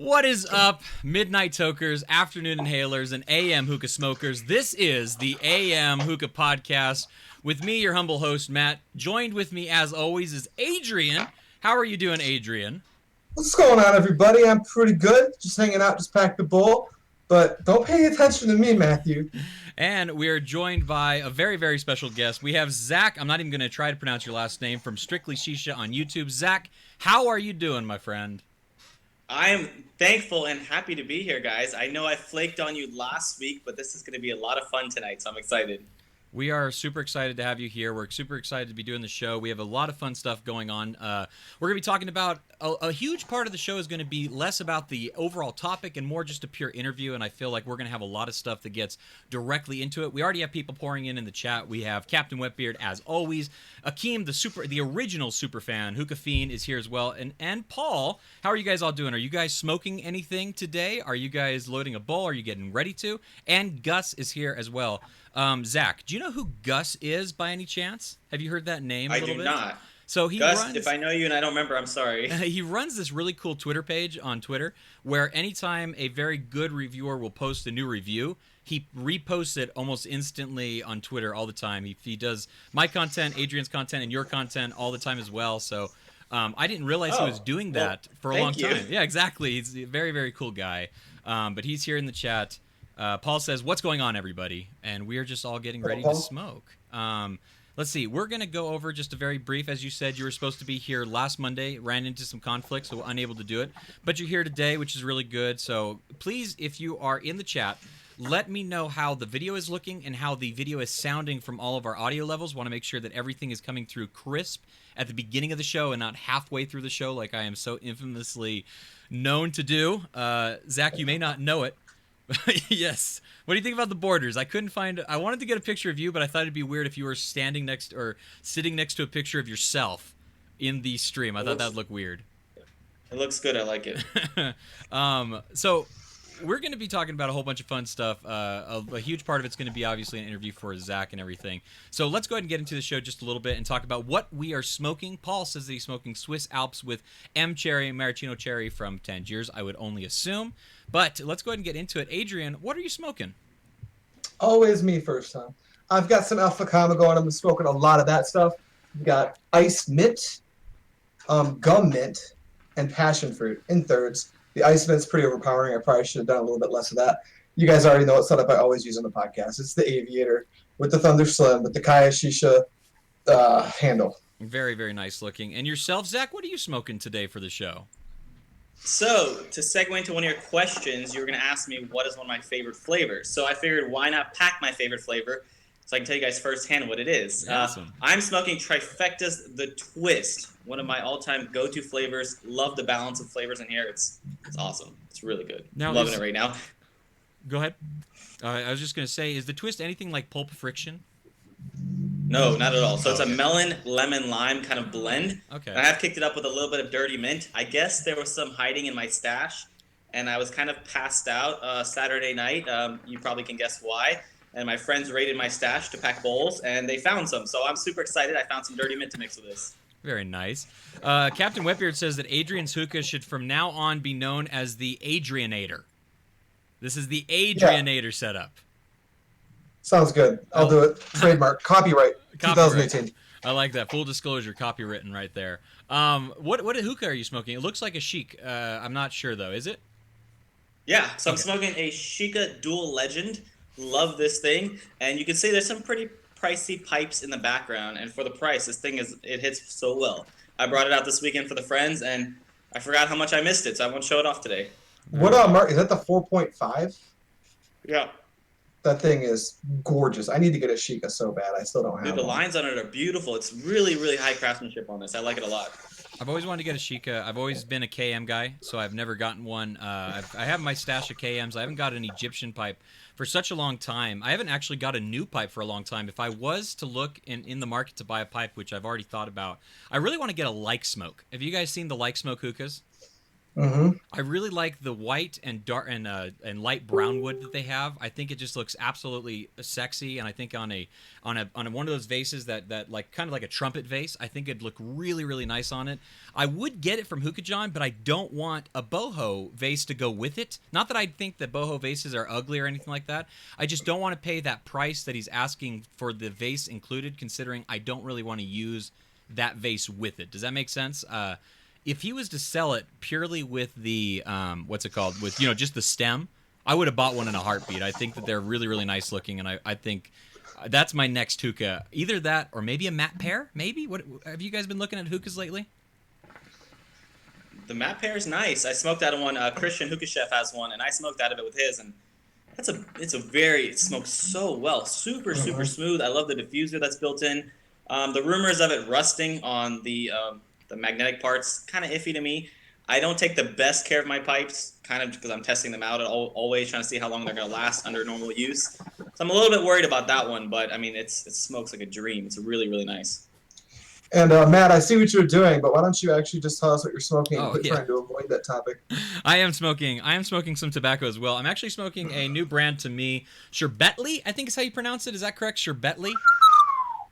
What is up, midnight tokers, afternoon inhalers, and AM hookah smokers? This is the AM Hookah Podcast with me, your humble host, Matt. Joined with me, as always, is Adrian. How are you doing, Adrian? What's going on, everybody? I'm pretty good. Just hanging out, just packed the bowl. But don't pay attention to me, Matthew. And we are joined by a very, very special guest. We have Zach. I'm not even going to try to pronounce your last name, from StrictlyShisha on YouTube. Zach, how are you doing, my friend? I am thankful and happy to be here, guys. I know I flaked on you last week, but this is going to be a lot of fun tonight, so I'm excited. We are super excited to have you here. We're super excited to be doing the show. We have a lot of fun stuff going on. We're going to be talking about a huge part of the show is going to be less about the overall topic and more just a pure interview, and I feel like we're going to have a lot of stuff that gets directly into it. We already have people pouring in the chat. We have Captain Wetbeard, as always. Akeem, the original super fan, Hookah Fiend, is here as well. And Paul, how are you guys all doing? Are you guys smoking anything today? Are you guys loading a bowl? Are you getting ready to? And Gus is here as well. Zach, do you know who Gus is by any chance? Have you heard that name a little bit? I do not. So Gus, if I know you and I don't remember, I'm sorry. He runs this really cool Twitter page on Twitter where anytime a very good reviewer will post a new review, he reposts it almost instantly on Twitter all the time. He does my content, Adrian's content, and your content all the time as well. So I didn't realize he was doing that for a long time. Yeah, exactly. He's a very, very cool guy. But he's here in the chat. Paul says, "What's going on, everybody?" And we are just all getting ready to smoke. Let's see. We're going to go over just a very brief. As you said, you were supposed to be here last Monday, ran into some conflicts, so unable to do it. But you're here today, which is really good. So please, if you are in the chat, let me know how the video is looking and how the video is sounding from all of our audio levels. Want to make sure that everything is coming through crisp at the beginning of the show and not halfway through the show like I am so infamously known to do. Zach, you may not know it. Yes. What do you think about the borders? I couldn't find... I wanted to get a picture of you, but I thought it'd be weird if you were standing next or sitting next to a picture of yourself in the stream. I thought that'd look weird. It looks good. I like it. So we're going to be talking about a whole bunch of fun stuff. A huge part of it's going to be obviously an interview for Zach and everything. So let's go ahead and get into the show just a little bit and talk about what we are smoking. Paul says that he's smoking Swiss Alps with M Cherry, Maraschino Cherry from Tangiers, I would only assume. But let's go ahead and get into it. Adrian, what are you smoking? Always me first, huh? I've got some Alpha Kama going. I'm smoking a lot of that stuff. We've got ice mint, gum mint, and passion fruit in thirds. The ice mint's pretty overpowering. I probably should have done a little bit less of that. You guys already know what setup I always use on the podcast. It's the Aviator with the Thunder Slim with the Kaya Shisha handle. Very, very nice looking. And yourself, Zach, what are you smoking today for the show? So, to segue into one of your questions, you were going to ask me what is one of my favorite flavors. So I figured why not pack my favorite flavor so I can tell you guys firsthand what it is. Awesome. I'm smoking Trifecta's The Twist, one of my all-time go-to flavors. Love the balance of flavors in here. It's awesome. It's really good. Now, Loving it right now. Go ahead. I was just going to say, is the Twist anything like Pulp Friction? No, not at all. So it's a Okay. melon, lemon, lime kind of blend. Okay. And I have kicked it up with a little bit of dirty mint. I guess there was some hiding in my stash, and I was kind of passed out Saturday night. You probably can guess why. And my friends raided my stash to pack bowls, and they found some. So I'm super excited. I found some dirty mint to mix with this. Very nice. Captain Wetbeard says that Adrian's hookah should from now on be known as the Adrianator. This is the Adrianator setup. Sounds good. I'll do it. Trademark. Copyright. 2018. I like that. Full disclosure, copywritten right there. What hookah are you smoking? It looks like a chic. I'm not sure, though. Is it? Yeah, so I'm Okay. smoking a Sheikah Dual Legend. Love this thing. And you can see there's some pretty pricey pipes in the background. And for the price, this thing it hits so well. I brought it out this weekend for the friends, and I forgot how much I missed it, so I won't show it off today. What Mark? Is that the 4.5? Yeah. That thing is gorgeous. I need to get a Sheikah so bad. I still don't have Dude, the one. lines on it are beautiful. It's really, really high craftsmanship on this. I like it a lot. I've always wanted to get a Sheikah. I've always been a KM guy, so I've never gotten one. I have my stash of KMs. I haven't got an Egyptian pipe for such a long time. I haven't actually got a new pipe for a long time. If I was to look in the market to buy a pipe, which I've already thought about, I really want to get a Like Smoke. Have you guys seen the Like Smoke hookahs? Mm-hmm. I really like the white and dark and light brown wood that they have. I think it just looks absolutely sexy, and I think on one of those vases that like kind of like a trumpet vase, I think it'd look really, really nice on it. I would get it from Hookah John, but I don't want a boho vase to go with it. Not that I think that boho vases are ugly or anything like that. I just don't want to pay that price that he's asking for the vase included, considering I don't really want to use that vase with it. Does that make sense? If he was to sell it purely with the what's it called, with just the stem, I would have bought one in a heartbeat. I think that they're really, really nice looking, and I think that's my next hookah. Either that or maybe a matte pear. Maybe. What have you guys been looking at hookahs lately? The matte pear is nice. I smoked out of one. Christian Hookah Chef has one, and I smoked out of it with his, and it smokes so well. Super, super smooth. I love the diffuser that's built in. The rumors of it rusting on the magnetic parts, kind of iffy to me. I don't take the best care of my pipes, kind of because I'm testing them out always trying to see how long they're going to last under normal use. So I'm a little bit worried about that one, but I mean, it smokes like a dream. It's really, really nice. And Matt, I see what you're doing, but why don't you actually just tell us what you're smoking and quit yeah. trying to avoid that topic? I am smoking some tobacco as well. I'm actually smoking a new brand to me, Sherbetli, I think is how you pronounce it. Is that correct? Sherbetli?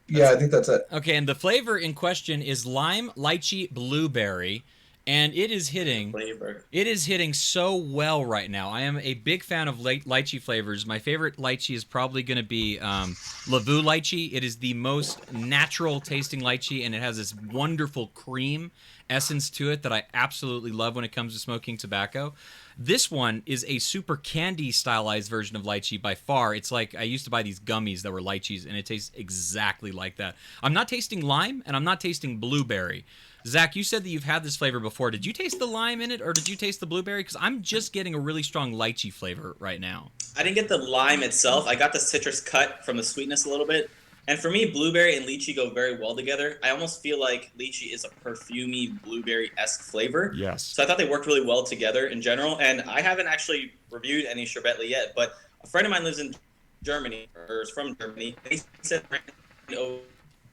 Yeah, I think that's it. Okay, and the flavor in question is lime, lychee, blueberry, and it is hitting. Flavor. It is hitting so well right now. I am a big fan of lychee flavors. My favorite lychee is probably going to be Lavu lychee. It is the most natural tasting lychee, and it has this wonderful cream essence to it that I absolutely love when it comes to smoking tobacco. This one is a super candy stylized version of lychee by far. It's like I used to buy these gummies that were lychees, and it tastes exactly like that. I'm not tasting lime, and I'm not tasting blueberry. Zach, you said that you've had this flavor before. Did you taste the lime in it, or did you taste the blueberry? Because I'm just getting a really strong lychee flavor right now. I didn't get the lime itself. I got the citrus cut from the sweetness a little bit. And for me, blueberry and lychee go very well together. I almost feel like lychee is a perfumey, blueberry-esque flavor. Yes. So I thought they worked really well together in general. And I haven't actually reviewed any Sherbetli yet, but a friend of mine lives in Germany, or is from Germany. And he said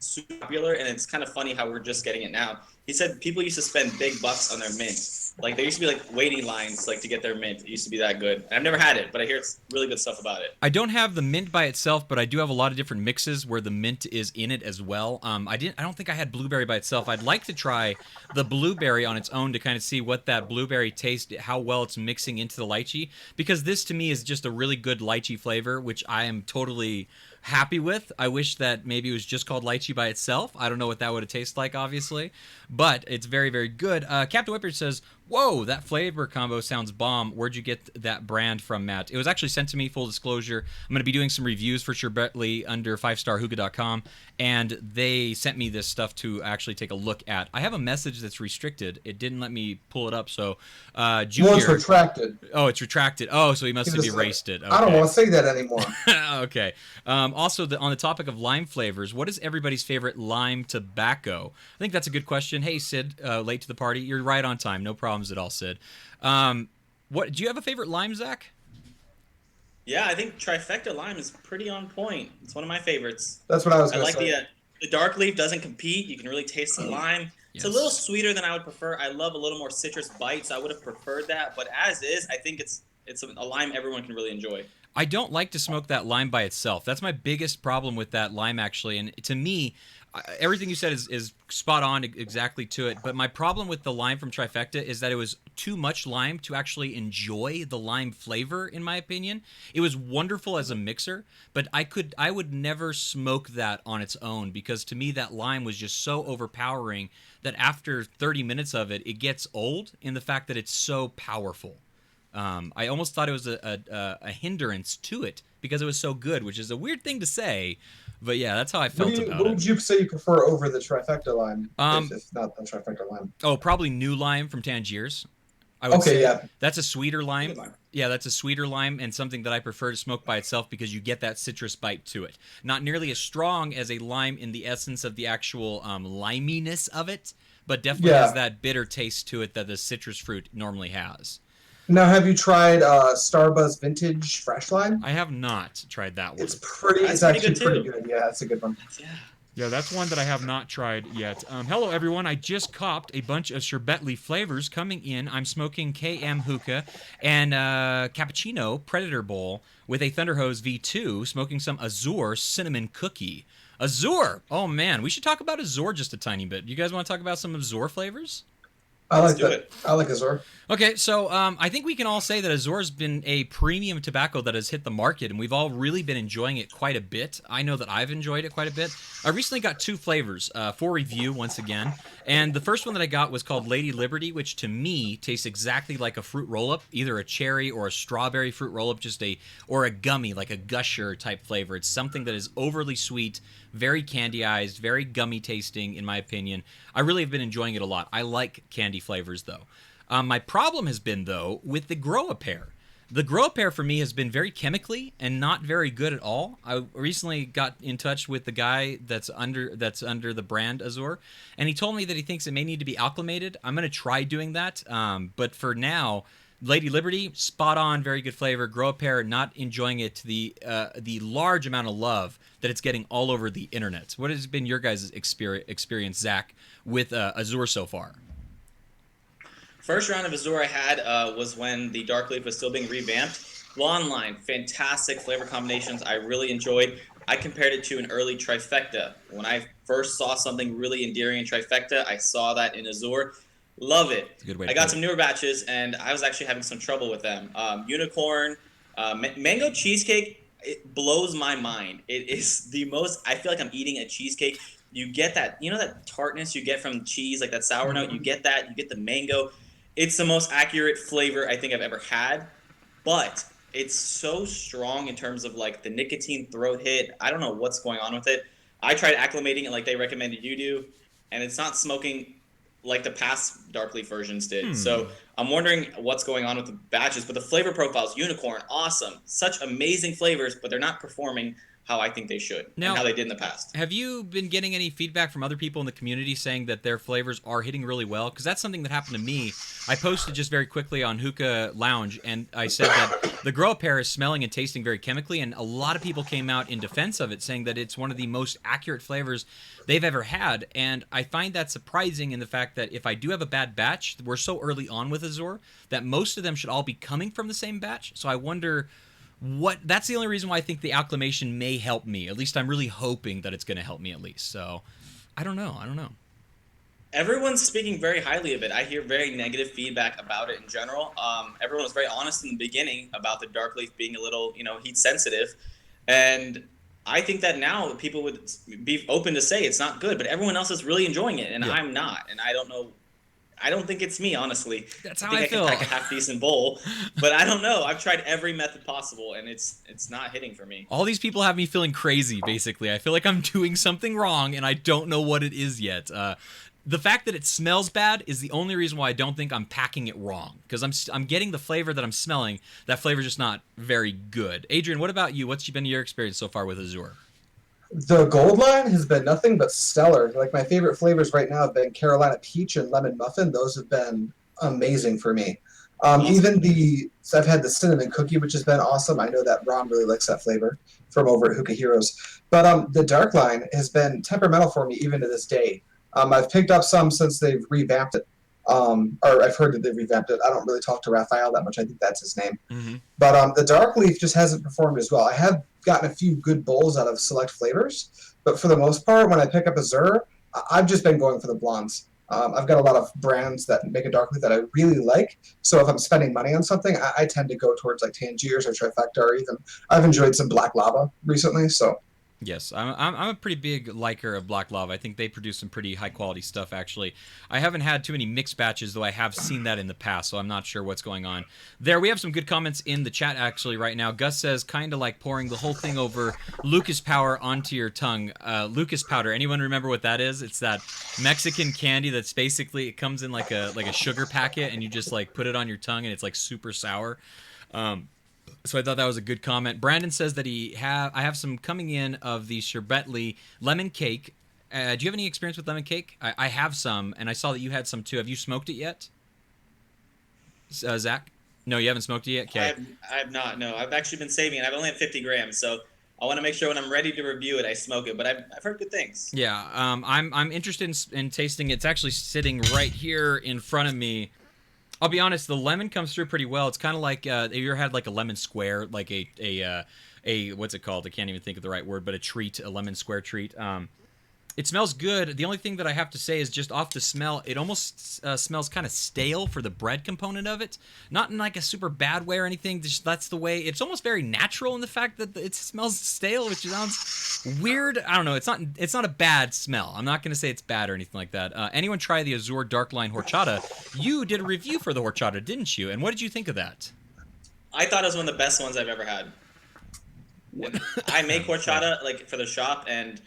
super popular, and it's kind of funny how we're just getting it now. He said people used to spend big bucks on their mint. Like there used to be like waiting lines like to get their mint. It used to be that good. And I've never had it, but I hear it's really good stuff about it. I don't have the mint by itself, but I do have a lot of different mixes where the mint is in it as well. I don't think I had blueberry by itself. I'd like to try the blueberry on its own to kind of see what that blueberry taste, how well it's mixing into the lychee, because this to me is just a really good lychee flavor, which I am totally happy with. I wish that maybe it was just called lychee by itself. I don't know what that would have tasted like, obviously, but it's very, very good. Captain Whipper says, "Whoa, that flavor combo sounds bomb. Where'd you get that brand from, Matt?" It was actually sent to me, full disclosure. I'm going to be doing some reviews for Sherbetly under 5starhookah.com, and they sent me this stuff to actually take a look at. I have a message that's restricted. It didn't let me pull it up, so Junior... Well, it's retracted. Oh, it's retracted. Oh, so he must have erased it. Okay. I don't want to say that anymore. Okay. Also, on the topic of lime flavors, what is everybody's favorite lime tobacco? I think that's a good question. Hey, Sid, late to the party. You're right on time. No problems at all, Sid. What do you have a favorite lime, Zach? Yeah, I think Trifecta Lime is pretty on point. It's one of my favorites. That's what I was going to say. I like the dark leaf doesn't compete. You can really taste the lime. It's a little sweeter than I would prefer. I love a little more citrus bite, so I would have preferred that. But as is, I think it's a lime everyone can really enjoy. I don't like to smoke that lime by itself. That's my biggest problem with that lime, actually. And to me, everything you said is spot on exactly to it. But my problem with the lime from Trifecta is that it was too much lime to actually enjoy the lime flavor, in my opinion. It was wonderful as a mixer, but I would never smoke that on its own, because to me that lime was just so overpowering that after 30 minutes of it, it gets old in the fact that it's so powerful. I almost thought it was a hindrance to it because it was so good, which is a weird thing to say, but yeah, that's how I felt about it. What would you say you prefer over the Trifecta lime, if not the Trifecta lime? Oh, probably New Lime from Tangiers. I would say yeah. That's a sweeter lime. Yeah, that's a sweeter lime and something that I prefer to smoke by itself because you get that citrus bite to it. Not nearly as strong as a lime in the essence of the actual liminess of it, but definitely has that bitter taste to it that the citrus fruit normally has. Now, have you tried Starbuzz Vintage Fresh Lime? I have not tried that one. It's actually pretty good. Yeah, it's a good one. Yeah, that's one that I have not tried yet. Hello, everyone. I just copped a bunch of Sherbetly flavors coming in. I'm smoking KM Hookah and Cappuccino Predator Bowl with a Thunderhose V2, smoking some Azure Cinnamon Cookie. Azure! Oh, man. We should talk about Azure just a tiny bit. You guys want to talk about some Azure flavors? I like that. I like Azure. Okay, so I think we can all say that Azure's been a premium tobacco that has hit the market, and we've all really been enjoying it quite a bit. I know that I've enjoyed it quite a bit. I recently got 2 flavors for review once again, and the first one that I got was called Lady Liberty, which to me tastes exactly like a fruit roll-up, either a cherry or a strawberry fruit roll-up, or a gummy, like a gusher type flavor. It's something that is overly sweet, very candyized, very gummy tasting, in my opinion. I really have been enjoying it a lot. I like candy flavors, though. My problem has been, though, with the Grow-A-Pair. The Grow-A-Pair for me has been very chemically and not very good at all. I recently got in touch with the guy that's under the brand Azure, and he told me that he thinks it may need to be acclimated. I'm going to try doing that, but for now, Lady Liberty, spot on, very good flavor. Grow-A-Pair, not enjoying it to the large amount of love that it's getting all over the internet. What has been your guys' experience, Zach, with Azure so far? First round of Azure I had was when the Dark Leaf was still being revamped. Lawn Line, fantastic flavor combinations I really enjoyed. I compared it to an early Trifecta. When I first saw something really endearing in Trifecta, I saw that in Azure. Love it. I got some newer batches, and I was actually having some trouble with them. Unicorn, mango cheesecake, it blows my mind. It is the most, I feel like I'm eating a cheesecake. You get that, that tartness you get from cheese, like that sour note, you get that, you get the mango. It's the most accurate flavor I think I've ever had, but it's so strong in terms of like the nicotine throat hit. I don't know what's going on with it. I tried acclimating it like they recommended you do, and it's not smoking like the past Dark Leaf versions did. So I'm wondering what's going on with the batches, but the flavor profiles, Unicorn, awesome. Such amazing flavors, but they're not performing how I think they should Now, and how they did in the past. Have you been getting any feedback from other people in the community saying that their flavors are hitting really well? Because that's something that happened to me. I posted just very quickly on Hookah Lounge, and I said that the grow pair is smelling and tasting very chemically, and a lot of people came out in defense of it, saying that it's one of the most accurate flavors they've ever had. And I find that surprising in the fact that if I do have a bad batch, we're so early on with Azure that most of them should all be coming from the same batch. So I wonder... that's the only reason why I think the acclimation may help me. At least I'm really hoping that it's going to help me at least. So I don't know. Everyone's speaking very highly of it. I hear very negative feedback about it in general. Everyone was very honest in the beginning about the dark leaf being a little, heat sensitive. And I think that now people would be open to say it's not good, but everyone else is really enjoying it, and I'm not. And I don't know. I don't think it's me, honestly. That's how I feel. Can pack a half-decent bowl, but I don't know. I've tried every method possible, and it's not hitting for me. All these people have me feeling crazy, basically. I feel like I'm doing something wrong, and I don't know what it is yet. The fact that it smells bad is the only reason why I don't think I'm packing it wrong, because I'm getting the flavor that I'm smelling. That flavor's just not very good. Adrian, what about you? What's been your experience so far with Azure? The gold line has been nothing but stellar. Like, my favorite flavors right now have been Carolina Peach and Lemon Muffin. Those have been amazing for me. Even I've had the Cinnamon Cookie, which has been awesome. I know that Ron really likes that flavor from over at Hookah Heroes. But the dark line has been temperamental for me even to this day. I've picked up some since they've revamped it. Or I've heard that they've revamped it. I don't really talk to Raphael that much. I think that's his name. Mm-hmm. But the dark leaf just hasn't performed as well. I have gotten a few good bowls out of select flavors, but for the most part, when I pick up Azure, I've just been going for the blondes. I've got a lot of brands that make a dark leaf that I really like, so if I'm spending money on something, I tend to go towards like Tangiers or Trifecta, or even I've enjoyed some Black Lava recently, so... Yes, I'm a pretty big liker of Black Lava. I think they produce some pretty high-quality stuff, actually. I haven't had too many mixed batches, though I have seen that in the past, so I'm not sure what's going on. There, we have some good comments in the chat, actually, right now. Gus says, kind of like pouring the whole thing over Lucas Power onto your tongue. Lucas Powder, anyone remember what that is? It's that Mexican candy that's basically, it comes in like a sugar packet, and you just like put it on your tongue, and it's like super sour. So I thought that was a good comment. Brandon says that I have some coming in of the Sherbetli lemon cake. Do you have any experience with lemon cake? I have some, and I saw that you had some too. Have you smoked it yet, Zach? No, you haven't smoked it yet? Okay. I have not, no. I've actually been saving it. I've only had 50 grams, so I want to make sure when I'm ready to review it, I smoke it. But I've heard good things. Yeah, I'm interested in tasting it. It's actually sitting right here in front of me. I'll be honest, the lemon comes through pretty well. It's kind of like, have you ever had like a lemon square, like a what's it called? I can't even think of the right word, but a lemon square treat. It smells good. The only thing that I have to say is just off the smell, it almost smells kind of stale for the bread component of it. Not in like a super bad way or anything. Just that's the way. It's almost very natural in the fact that it smells stale, which sounds weird. I don't know. It's not a bad smell. I'm not going to say it's bad or anything like that. Anyone try the Azure Dark Line Horchata? You did a review for the Horchata, didn't you? And what did you think of that? I thought it was one of the best ones I've ever had. I make horchata like for the shop, and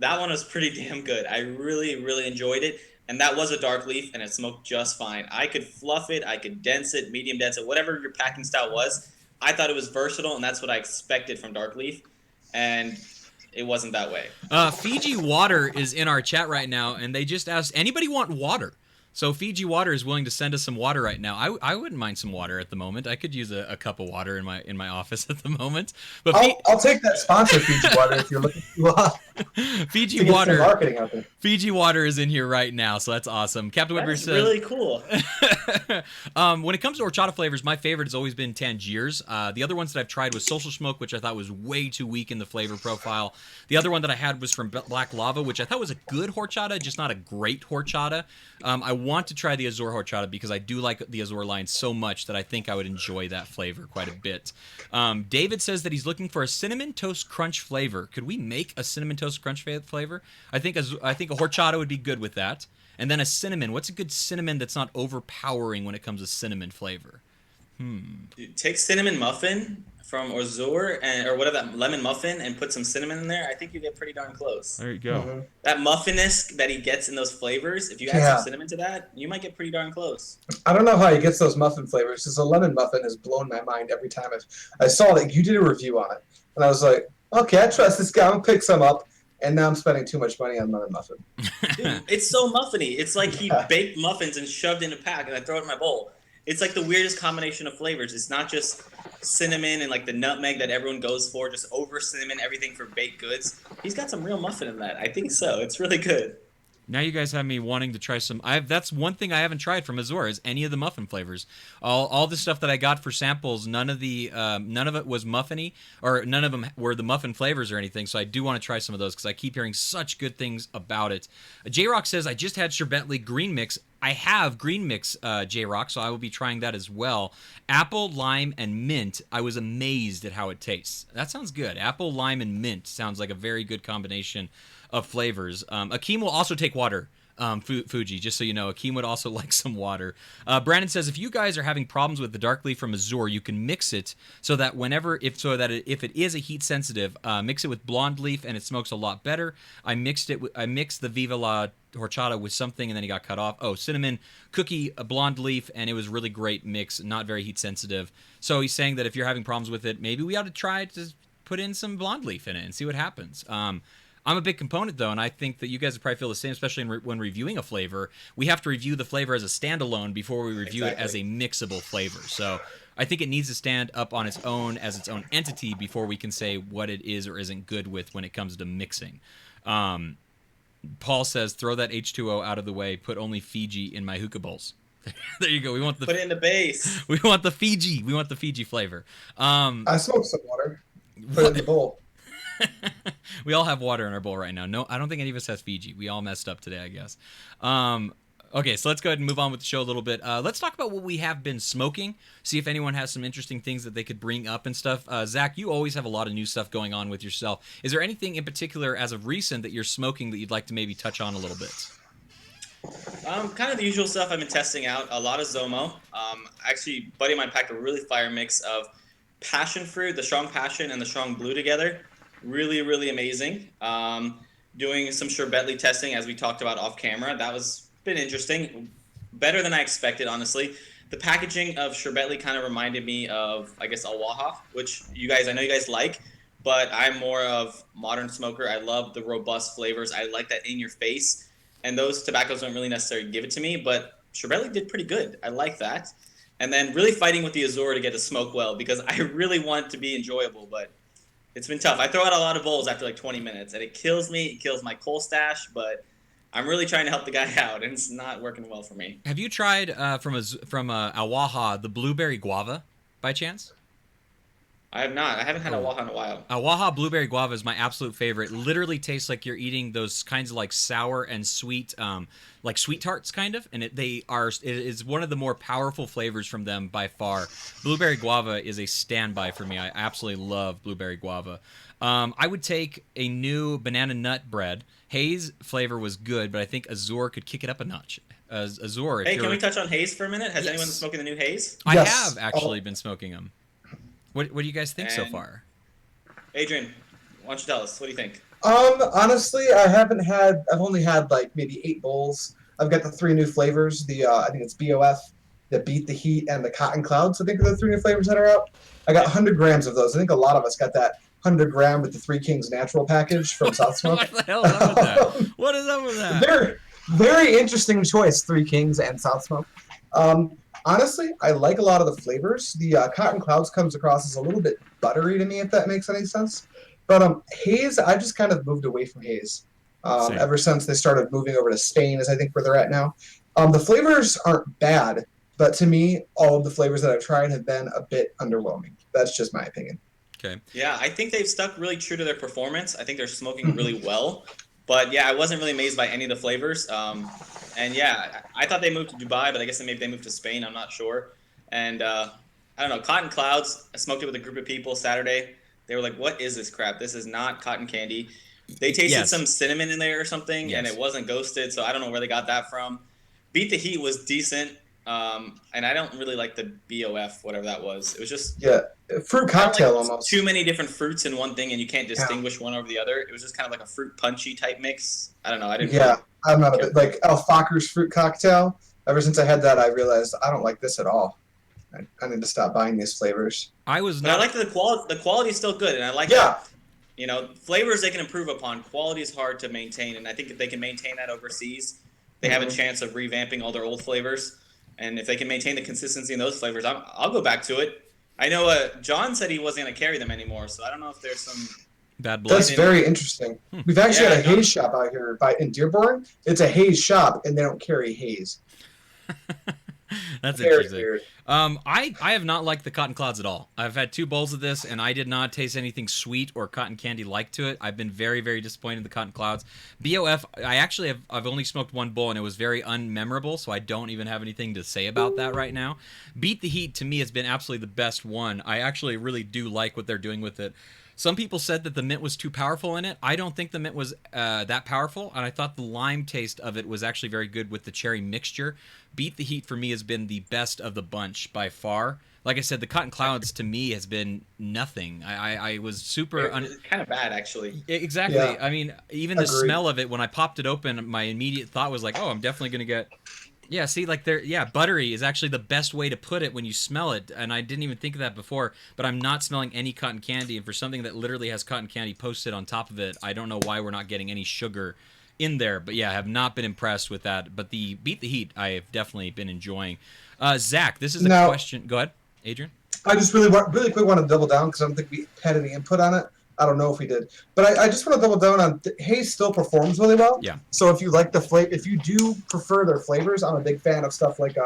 that one was pretty damn good. I really, really enjoyed it. And that was a dark leaf, and it smoked just fine. I could fluff it, I could dense it, medium dense it, whatever your packing style was. I thought it was versatile, and that's what I expected from dark leaf. And it wasn't that way. Fiji Water is in our chat right now, and they just asked, anybody want water? So Fiji Water is willing to send us some water right now. I wouldn't mind some water at the moment. I could use a cup of water in my office at the moment. But I'll take that sponsor, Fiji Water, if you're looking Fiji to get Water. some marketing out there. Fiji Water is in here right now, so that's awesome. Captain Whitmer That's says really cool. when it comes to horchata flavors, my favorite has always been Tangiers. The other ones that I've tried was Social Smoke, which I thought was way too weak in the flavor profile. The other one that I had was from Black Lava, which I thought was a good horchata, just not a great horchata. I want to try the Azure horchata because I do like the Azure line so much that I think I would enjoy that flavor quite a bit. David says that he's looking for a cinnamon toast crunch flavor. Could we make a cinnamon toast crunch flavor? I think a horchata would be good with that. And then a cinnamon. What's a good cinnamon that's not overpowering when it comes to cinnamon flavor? Take cinnamon muffin from Azure or whatever, that lemon muffin, and put some cinnamon in there. I think you get pretty darn close. There you go. Mm-hmm. That muffiness that he gets in those flavors, if you add some cinnamon to that, you might get pretty darn close. I don't know how he gets those muffin flavors, because the lemon muffin has blown my mind every time I saw that you did a review on it. And I was like, Okay, I trust this guy. I'm gonna pick some up, and now I'm spending too much money on another muffin. Dude, it's so muffiny. It's like he baked muffins and shoved in a pack, and I throw it in my bowl. It's like the weirdest combination of flavors. It's not just cinnamon and like the nutmeg that everyone goes for, just over cinnamon, everything for baked goods. He's got some real muffin in that. I think so. It's really good. Now you guys have me wanting to try some. That's one thing I haven't tried from Azor is any of the muffin flavors. All the stuff that I got for samples, none of it was muffiny, or none of them were the muffin flavors or anything. So I do want to try some of those because I keep hearing such good things about it. J Rock says I just had Sherbetli green mix. I have green mix J Rock, so I will be trying that as well. Apple, lime, and mint. I was amazed at how it tastes. That sounds good. Apple, lime, and mint sounds like a very good combination of flavors. Akeem will also take water. Fuji, just so you know, Akeem would also like some water. Brandon says if you guys are having problems with the dark leaf from Azor, you can mix it so that if it is a heat sensitive, mix it with blonde leaf and it smokes a lot better. I mixed the Viva La horchata with something and then he got cut off. Oh, cinnamon, cookie, a blonde leaf, and it was really great mix, not very heat sensitive. So he's saying that if you're having problems with it, maybe we ought to try to put in some blonde leaf in it and see what happens. I'm a big component, though, and I think that you guys would probably feel the same, especially when reviewing a flavor. We have to review the flavor as a standalone before we review it as a mixable flavor. So I think it needs to stand up on its own as its own entity before we can say what it is or isn't good with when it comes to mixing. Paul says, throw that H2O out of the way. Put only Fiji in my hookah bowls. There you go. Put it in the base. We want the Fiji. We want the Fiji flavor. I smoked some water. Put it in the bowl. We all have water in our bowl right now. No, I don't think any of us has Fiji. We all messed up today, I guess. Okay, so let's go ahead and move on with the show a little bit. Let's talk about what we have been smoking. See if anyone has some interesting things that they could bring up and stuff. Zach, you always have a lot of new stuff going on with yourself. Is there anything in particular as of recent that you're smoking that you'd like to maybe touch on a little bit? Kind of the usual stuff I've been testing out. A lot of Zomo. Actually, a buddy of mine packed a really fire mix of passion fruit, the strong passion, and the strong blue together. Really, really amazing. Doing some Sherbetli testing as we talked about off camera. That was been interesting. Better than I expected, honestly. The packaging of Sherbetli kind of reminded me of, I guess, Awaha, which I know you guys like, but I'm more of modern smoker. I love the robust flavors. I like that in your face. And those tobaccos don't really necessarily give it to me, but Sherbetli did pretty good. I like that. And then really fighting with the Azor to get to smoke well because I really want it to be enjoyable, but it's been tough. I throw out a lot of bowls after like 20 minutes, and it kills me. It kills my coal stash, but I'm really trying to help the guy out, and it's not working well for me. Have you tried from Awaha the blueberry guava by chance? I have not. I haven't had Awaha in a while. Awaha blueberry guava is my absolute favorite. It literally tastes like you're eating those kinds of like sour and sweet, like sweet tarts kind of, and it is one of the more powerful flavors from them by far. Blueberry guava is a standby for me. I absolutely love blueberry guava. I would take a new banana nut bread. Haze flavor was good, but I think Azor could kick it up a notch. Azor. Hey, can we touch on Haze for a minute? Has anyone been smoking the new Haze? I have actually been smoking them. What do you guys think so far? Adrian, why don't you tell us? What do you think? Honestly, I've only had like maybe 8 bowls. I've got the 3 new flavors. I think it's BOF, the Beat the Heat, and the Cotton Clouds. I think are the 3 new flavors that are out. I got 100 grams of those. I think a lot of us got that 100 gram with the 3 Kings natural package from South Smoke. What the hell is up with that? What is up with that? Very, very interesting choice, 3 Kings and South Smoke. Honestly, I like a lot of the flavors. The Cotton Clouds comes across as a little bit buttery to me, if that makes any sense. But Haze, I just kind of moved away from Haze ever since they started moving over to Spain, is I think where they're at now. The flavors aren't bad, but to me, all of the flavors that I've tried have been a bit underwhelming. That's just my opinion. Okay. Yeah, I think they've stuck really true to their performance. I think they're smoking really well. But yeah, I wasn't really amazed by any of the flavors. And yeah, I thought they moved to Dubai, but I guess maybe they moved to Spain. I'm not sure. And I don't know. Cotton Clouds, I smoked it with a group of people Saturday. They were like, what is this crap? This is not cotton candy. They tasted some cinnamon in there or something, and it wasn't ghosted, so I don't know where they got that from. Beat the Heat was decent, and I don't really like the BOF, whatever that was. It was just fruit cocktail almost. Too many different fruits in one thing, and you can't distinguish one over the other. It was just kind of like a fruit punchy type mix. I don't know. I'm not a bit like El Fakher's fruit cocktail. Ever since I had that, I realized I don't like this at all. I need to stop buying these flavors. I like the quality. The quality is still good, and I like it. flavors they can improve upon. Quality is hard to maintain, and I think if they can maintain that overseas, they have a chance of revamping all their old flavors. And if they can maintain the consistency in those flavors, I'll go back to it. I know John said he wasn't going to carry them anymore, so I don't know if there's some bad blood. That's very interesting. We've actually had a haze shop out here in Dearborn. It's a haze shop, and they don't carry haze. That's very interesting. weird. I have not liked the cotton clouds at all. I've had 2 bowls of this, and I did not taste anything sweet or cotton candy-like to it. I've been very, very disappointed in the cotton clouds. BOF, I've only smoked 1 bowl, and it was very unmemorable, so I don't even have anything to say about that right now. Beat the Heat, to me, has been absolutely the best one. I actually really do like what they're doing with it. Some people said that the mint was too powerful in it. I don't think the mint was that powerful, and I thought the lime taste of it was actually very good with the cherry mixture. Beat the Heat for me has been the best of the bunch by far. Like I said, the Cotton Clouds to me has been nothing. I was super... It's kind of bad, actually. Exactly. Yeah. I mean, even the smell of it, when I popped it open, my immediate thought was like, oh, I'm definitely going to get... Yeah, see, like, buttery is actually the best way to put it when you smell it, and I didn't even think of that before, but I'm not smelling any cotton candy, and for something that literally has cotton candy posted on top of it, I don't know why we're not getting any sugar in there, but yeah, I have not been impressed with that, but the Beat the Heat, I have definitely been enjoying. Zach, this is a question. Go ahead, Adrian. I just really quick want to double down, because I don't think we had any input on it. I don't know if we did, but I just want to double down on haze still performs really well. Yeah. So if you like the flavor, if you do prefer their flavors, I'm a big fan of stuff like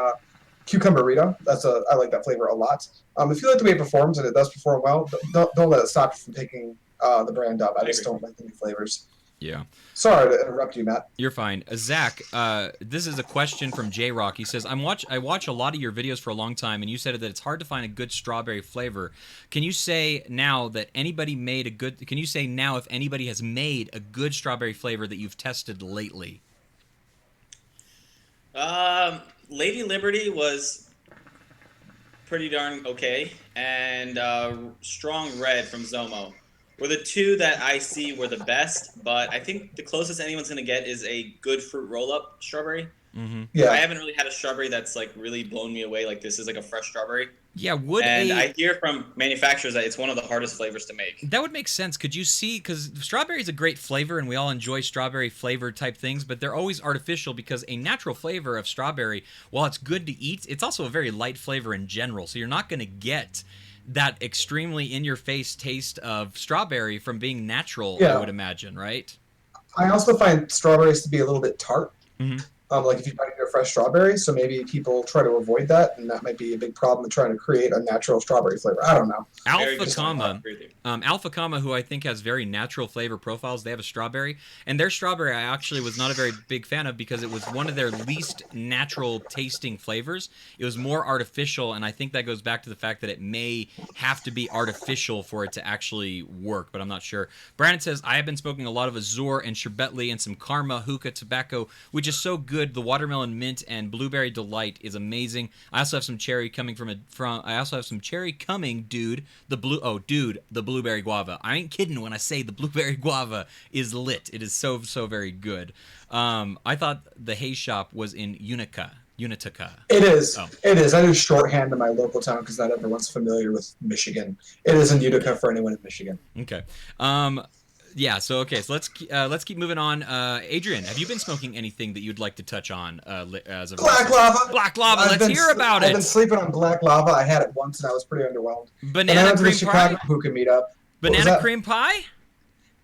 cucumber Rita. I like that flavor a lot. If you like the way it performs, and it does perform well, don't let it stop you from taking the brand up. I just don't like the new flavors. Yeah. Sorry to interrupt you, Matt. You're fine. Zach, this is a question from J-Rock. He says, I watch a lot of your videos for a long time, and you said that it's hard to find a good strawberry flavor. Can you say now if anybody has made a good strawberry flavor that you've tested lately? Lady Liberty was pretty darn okay, and Strong Red from Zomo were the 2 that I see were the best, but I think the closest anyone's going to get is a good fruit roll-up strawberry. Mm-hmm. Yeah. I haven't really had a strawberry that's like really blown me away, like this is like a fresh strawberry. Yeah, I hear from manufacturers that it's one of the hardest flavors to make. That would make sense. Could you see, because strawberry is a great flavor, and we all enjoy strawberry flavor type things, but they're always artificial because a natural flavor of strawberry, while it's good to eat, it's also a very light flavor in general, so you're not going to get that extremely in-your-face taste of strawberry from being natural, I would imagine, right? I also find strawberries to be a little bit tart. Mm-hmm. Like if you buy a fresh strawberry, so maybe people try to avoid that, and that might be a big problem in trying to create a natural strawberry flavor. I don't know. Alpha Comma, who I think has very natural flavor profiles, they have a strawberry, and their strawberry I actually was not a very big fan of because it was one of their least natural tasting flavors. It was more artificial, and I think that goes back to the fact that it may have to be artificial for it to actually work, but I'm not sure. Brandon says, I have been smoking a lot of Azure and Sherbetli and some Karma Hookah tobacco, which is so good. The watermelon mint and blueberry delight is amazing. I also have some cherry coming dude. The blueberry guava. I ain't kidding when I say the blueberry guava is lit. It is so very good. I thought the haze shop was in Utica. It is. Oh. It is. I do shorthand in my local town because not everyone's familiar with Michigan. It is in Utica for anyone in Michigan. Okay. Yeah, so let's keep moving on. Adrian, have you been smoking anything that you'd like to touch on as of Black Lava? Black Lava, let's hear about it. I've been sleeping on Black Lava. I had it once and I was pretty underwhelmed. Banana cream Chicago pie? Hookah meetup. Banana cream pie?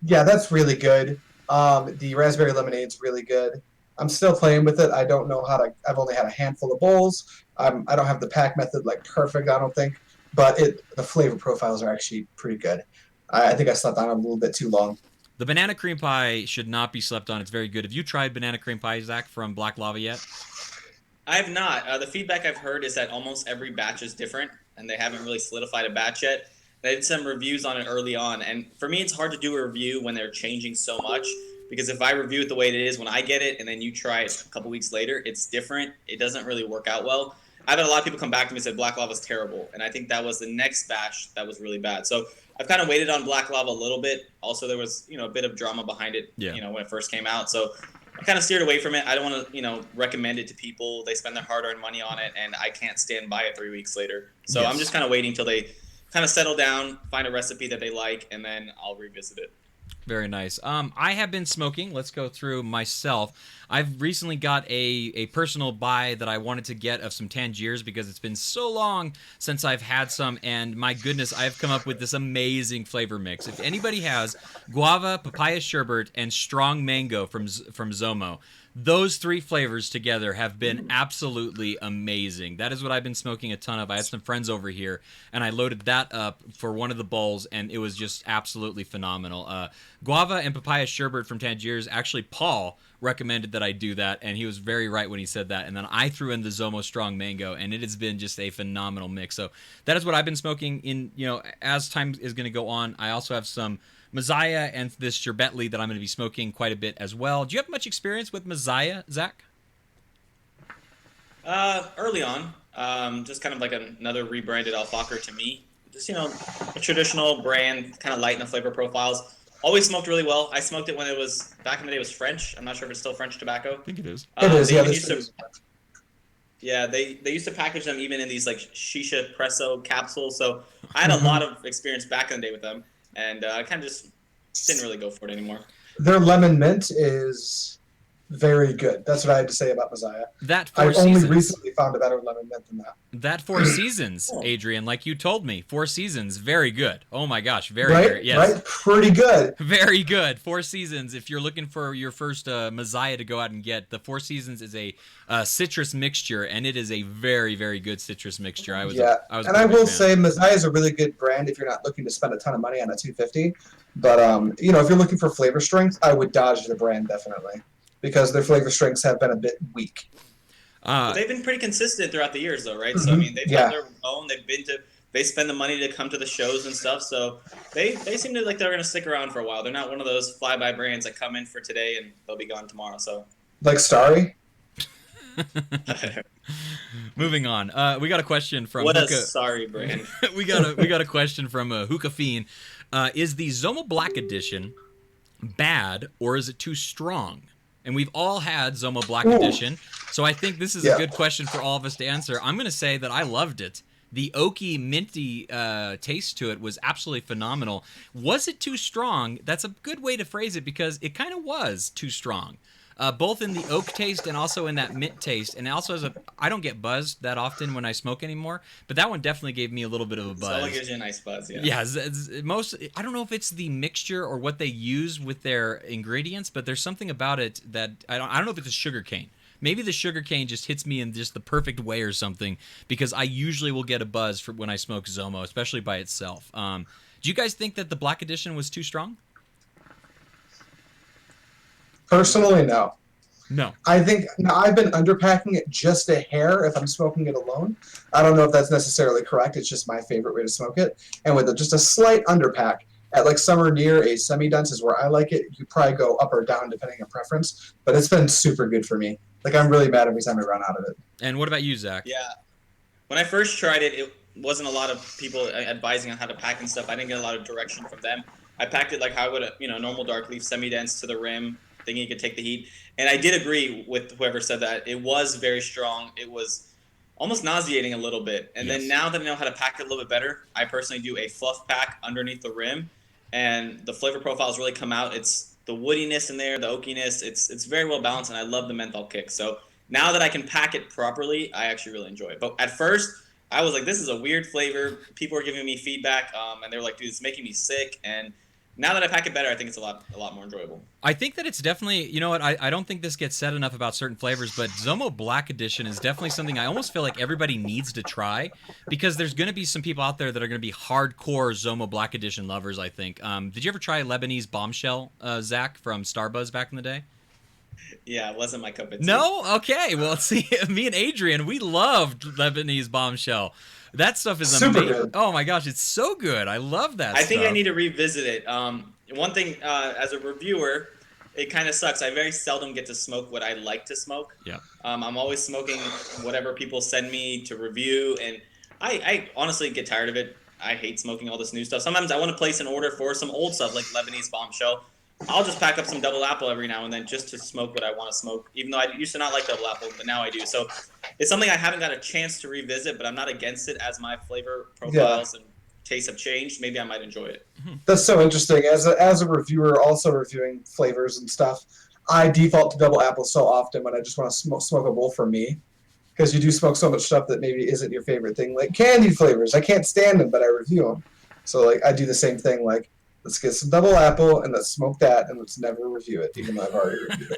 Yeah, that's really good. The raspberry lemonade's really good. I'm still playing with it. I don't know how to. I've only had a handful of bowls. I don't have the pack method like perfect, I don't think, but the flavor profiles are actually pretty good. I think I slept on it a little bit too long. The banana cream pie should not be slept on. It's very good. Have you tried banana cream pie, Zach, from Black Lava yet? I have not. The feedback I've heard is that almost every batch is different, and they haven't really solidified a batch yet. They did some reviews on it early on, and for me, it's hard to do a review when they're changing so much, because if I review it the way it is when I get it, and then you try it a couple weeks later, it's different. It doesn't really work out well. I've had a lot of people come back to me and say Black Lava is terrible, and I think that was the next batch that was really bad. So I've kind of waited on Black Lava a little bit. Also, there was a bit of drama behind it, when it first came out. So I kind of steered away from it. I don't want to recommend it to people. They spend their hard-earned money on it, and I can't stand by it 3 weeks later. So I'm just kind of waiting till they kind of settle down, find a recipe that they like, and then I'll revisit it. Very nice. I have been smoking. Let's go through myself. I've recently got a personal buy that I wanted to get of some Tangiers because it's been so long since I've had some, and my goodness, I've come up with this amazing flavor mix. If anybody has guava, papaya sherbet, and strong mango from Zomo, those three flavors together have been absolutely amazing. That is what I've been smoking a ton of. I had some friends over here, and I loaded that up for one of the bowls, and it was just absolutely phenomenal. Guava and papaya sherbet from Tangiers, actually, Paul recommended that I do that, and he was very right when he said that. And then I threw in the Zomo Strong Mango, and it has been just a phenomenal mix. So that is what I've been smoking. In as time is going to go on, I also have some Messiah and this Sherbetly that I'm going to be smoking quite a bit as well. Do you have much experience with Messiah, Zach? Early on, just kind of like another rebranded Alfaker to me. Just, a traditional brand, kind of light in the flavor profiles. Always smoked really well. I smoked it when it was, back in the day, it was French. I'm not sure if it's still French tobacco. I think it is. It is, yeah. They used to package them even in these like shisha presso capsules. So I had a lot of experience back in the day with them, and I kind of just didn't really go for it anymore. Their lemon mint is very good. That's what I had to say about Messiah. I've only recently found a better lemon mint than that. That Four Seasons, Adrian, like you told me, Four Seasons, very good. Oh my gosh, very right? good. Yes. Right? Pretty good. Very good. Four Seasons. If you're looking for your first Messiah to go out and get, the Four Seasons is a citrus mixture, and it is a very, very good citrus mixture. I will say Messiah is a really good brand if you're not looking to spend a ton of money on a 250. But if you're looking for flavor strength, I would dodge the brand definitely, because their flavor strengths have been a bit weak. They've been pretty consistent throughout the years, though, right? So I mean, they've got their own. They spend the money to come to the shows and stuff. So they seem to like they're going to stick around for a while. They're not one of those fly-by brands that come in for today and they'll be gone tomorrow. So like Starry. Moving on, we got a question from what Hookah. A sorry brand. we got a question from Hookah Fiend. Is the Zomo Black Edition bad or is it too strong? And we've all had Zomo Black Edition, so I think this is a good question for all of us to answer. I'm going to say that I loved it. The oaky, minty taste to it was absolutely phenomenal. Was it too strong? That's a good way to phrase it because it kind of was too strong. Both in the oak taste and also in that mint taste. And also I don't get buzzed that often when I smoke anymore, but that one definitely gave me a little bit of a buzz. It gives you a nice buzz, yeah. Yeah, I don't know if it's the mixture or what they use with their ingredients, but there's something about it that I don't know if it's a sugar cane. Maybe the sugar cane just hits me in just the perfect way or something, because I usually will get a buzz when I smoke Zomo, especially by itself. Do you guys think that the Black Edition was too strong? Personally, no. No. I think I've been underpacking it just a hair if I'm smoking it alone. I don't know if that's necessarily correct. It's just my favorite way to smoke it. And with just a slight underpack at like somewhere near a semi-dense is where I like it. You probably go up or down depending on preference. But it's been super good for me. Like I'm really mad every time I run out of it. And what about you, Zach? Yeah. When I first tried it, it wasn't a lot of people advising on how to pack and stuff. I didn't get a lot of direction from them. I packed it like how I would a normal dark leaf, semi-dense to the rim, thinking it could take the heat. And I did agree with whoever said that. It was very strong. It was almost nauseating a little bit. And then now that I know how to pack it a little bit better, I personally do a fluff pack underneath the rim, and the flavor profiles really come out. It's the woodiness in there, the oakiness. It's very well balanced, and I love the menthol kick. So now that I can pack it properly, I actually really enjoy it. But at first, I was like, this is a weird flavor. People were giving me feedback, and they were like, dude, it's making me sick. And now that I pack it better, I think it's a lot more enjoyable. I think that it's definitely, you know what, I don't think this gets said enough about certain flavors, but Zomo Black Edition is definitely something I almost feel like everybody needs to try, because there's going to be some people out there that are going to be hardcore Zomo Black Edition lovers, I think. Did you ever try Lebanese Bombshell, Zach, from Starbuzz back in the day? Yeah, it wasn't my cup of tea. No? Okay, well, see, me and Adrian, we loved Lebanese Bombshell. That stuff is super amazing. Good. Oh my gosh, it's so good. I love that I think I need to revisit it. One thing, as a reviewer, it kind of sucks. I very seldom get to smoke what I like to smoke. Yeah. I'm always smoking whatever people send me to review, and I honestly get tired of it. I hate smoking all this new stuff. Sometimes I want to place an order for some old stuff like Lebanese Bombshell. I'll just pack up some double apple every now and then just to smoke what I want to smoke, even though I used to not like double apple, but now I do. So it's something I haven't got a chance to revisit, but I'm not against it as my flavor profiles and tastes have changed, maybe I might enjoy it. That's so interesting. As a reviewer, also reviewing flavors and stuff, I default to double apple so often when I just want to smoke a bowl for me. Because you do smoke so much stuff that maybe isn't your favorite thing, like candied flavors. I can't stand them, but I review them. So like I do the same thing. Like let's get some double apple and let's smoke that, and let's never review it, even though I've already reviewed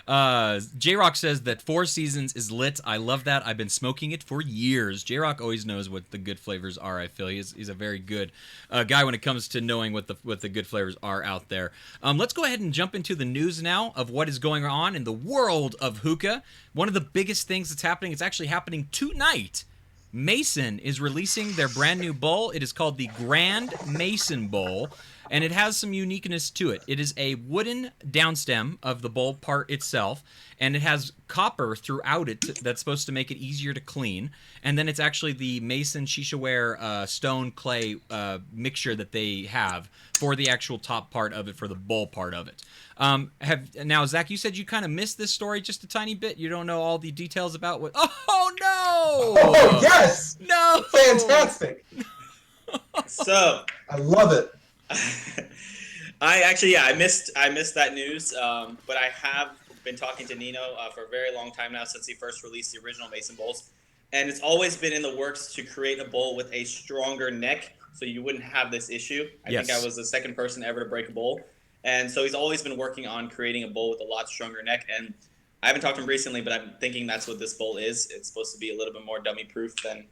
it. J-Rock says that Four Seasons is lit. I love that. I've been smoking it for years. J-Rock always knows what the good flavors are, I feel. He's a very good guy when it comes to knowing what the good flavors are out there. Let's go ahead and jump into the news now of what is going on in the world of hookah. One of the biggest things that's happening, it's actually happening tonight. Mason is releasing their brand new bowl. It is called the Grand Mason Bowl, and it has some uniqueness to it. It is a wooden downstem of the bowl part itself, and it has copper throughout it that's supposed to make it easier to clean. And then it's actually the Mason Shishaware stone clay mixture that they have for the actual top part of it, for the bowl part of it. Now, Zach, you said you kind of missed this story just a tiny bit. You don't know all the details about what. Oh no! Oh yes! No! Fantastic! So I love it. I missed that news, but I have been talking to Nino for a very long time now, since he first released the original Mason bowls, and it's always been in the works to create a bowl with a stronger neck, so you wouldn't have this issue. I think I was the second person ever to break a bowl, and so he's always been working on creating a bowl with a lot stronger neck. And I haven't talked to him recently, but I'm thinking that's what this bowl is. It's supposed to be a little bit more dummy proof than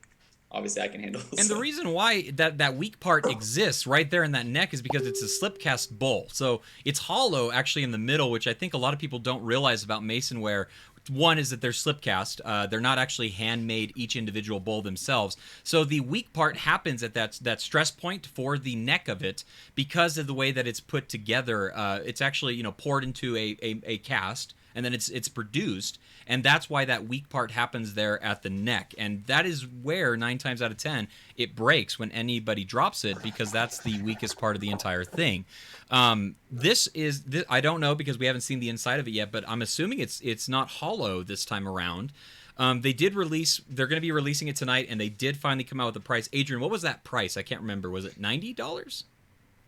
obviously I can handle. And the reason why that weak part exists right there in that neck is because it's a slip cast bowl. So it's hollow actually in the middle, which I think a lot of people don't realize about Masonware. One is that they're slip cast. They're not actually handmade each individual bowl themselves. So the weak part happens at that stress point for the neck of it because of the way that it's put together. It's actually poured into a cast, and then it's produced, and that's why that weak part happens there at the neck. And that is where 9 times out of 10 it breaks when anybody drops it, because that's the weakest part of the entire thing. This I don't know because we haven't seen the inside of it yet, but I'm assuming it's not hollow this time around. They're going to be releasing it tonight, and they did finally come out with a price. Adrian, what was that price? I can't remember. Was it $90?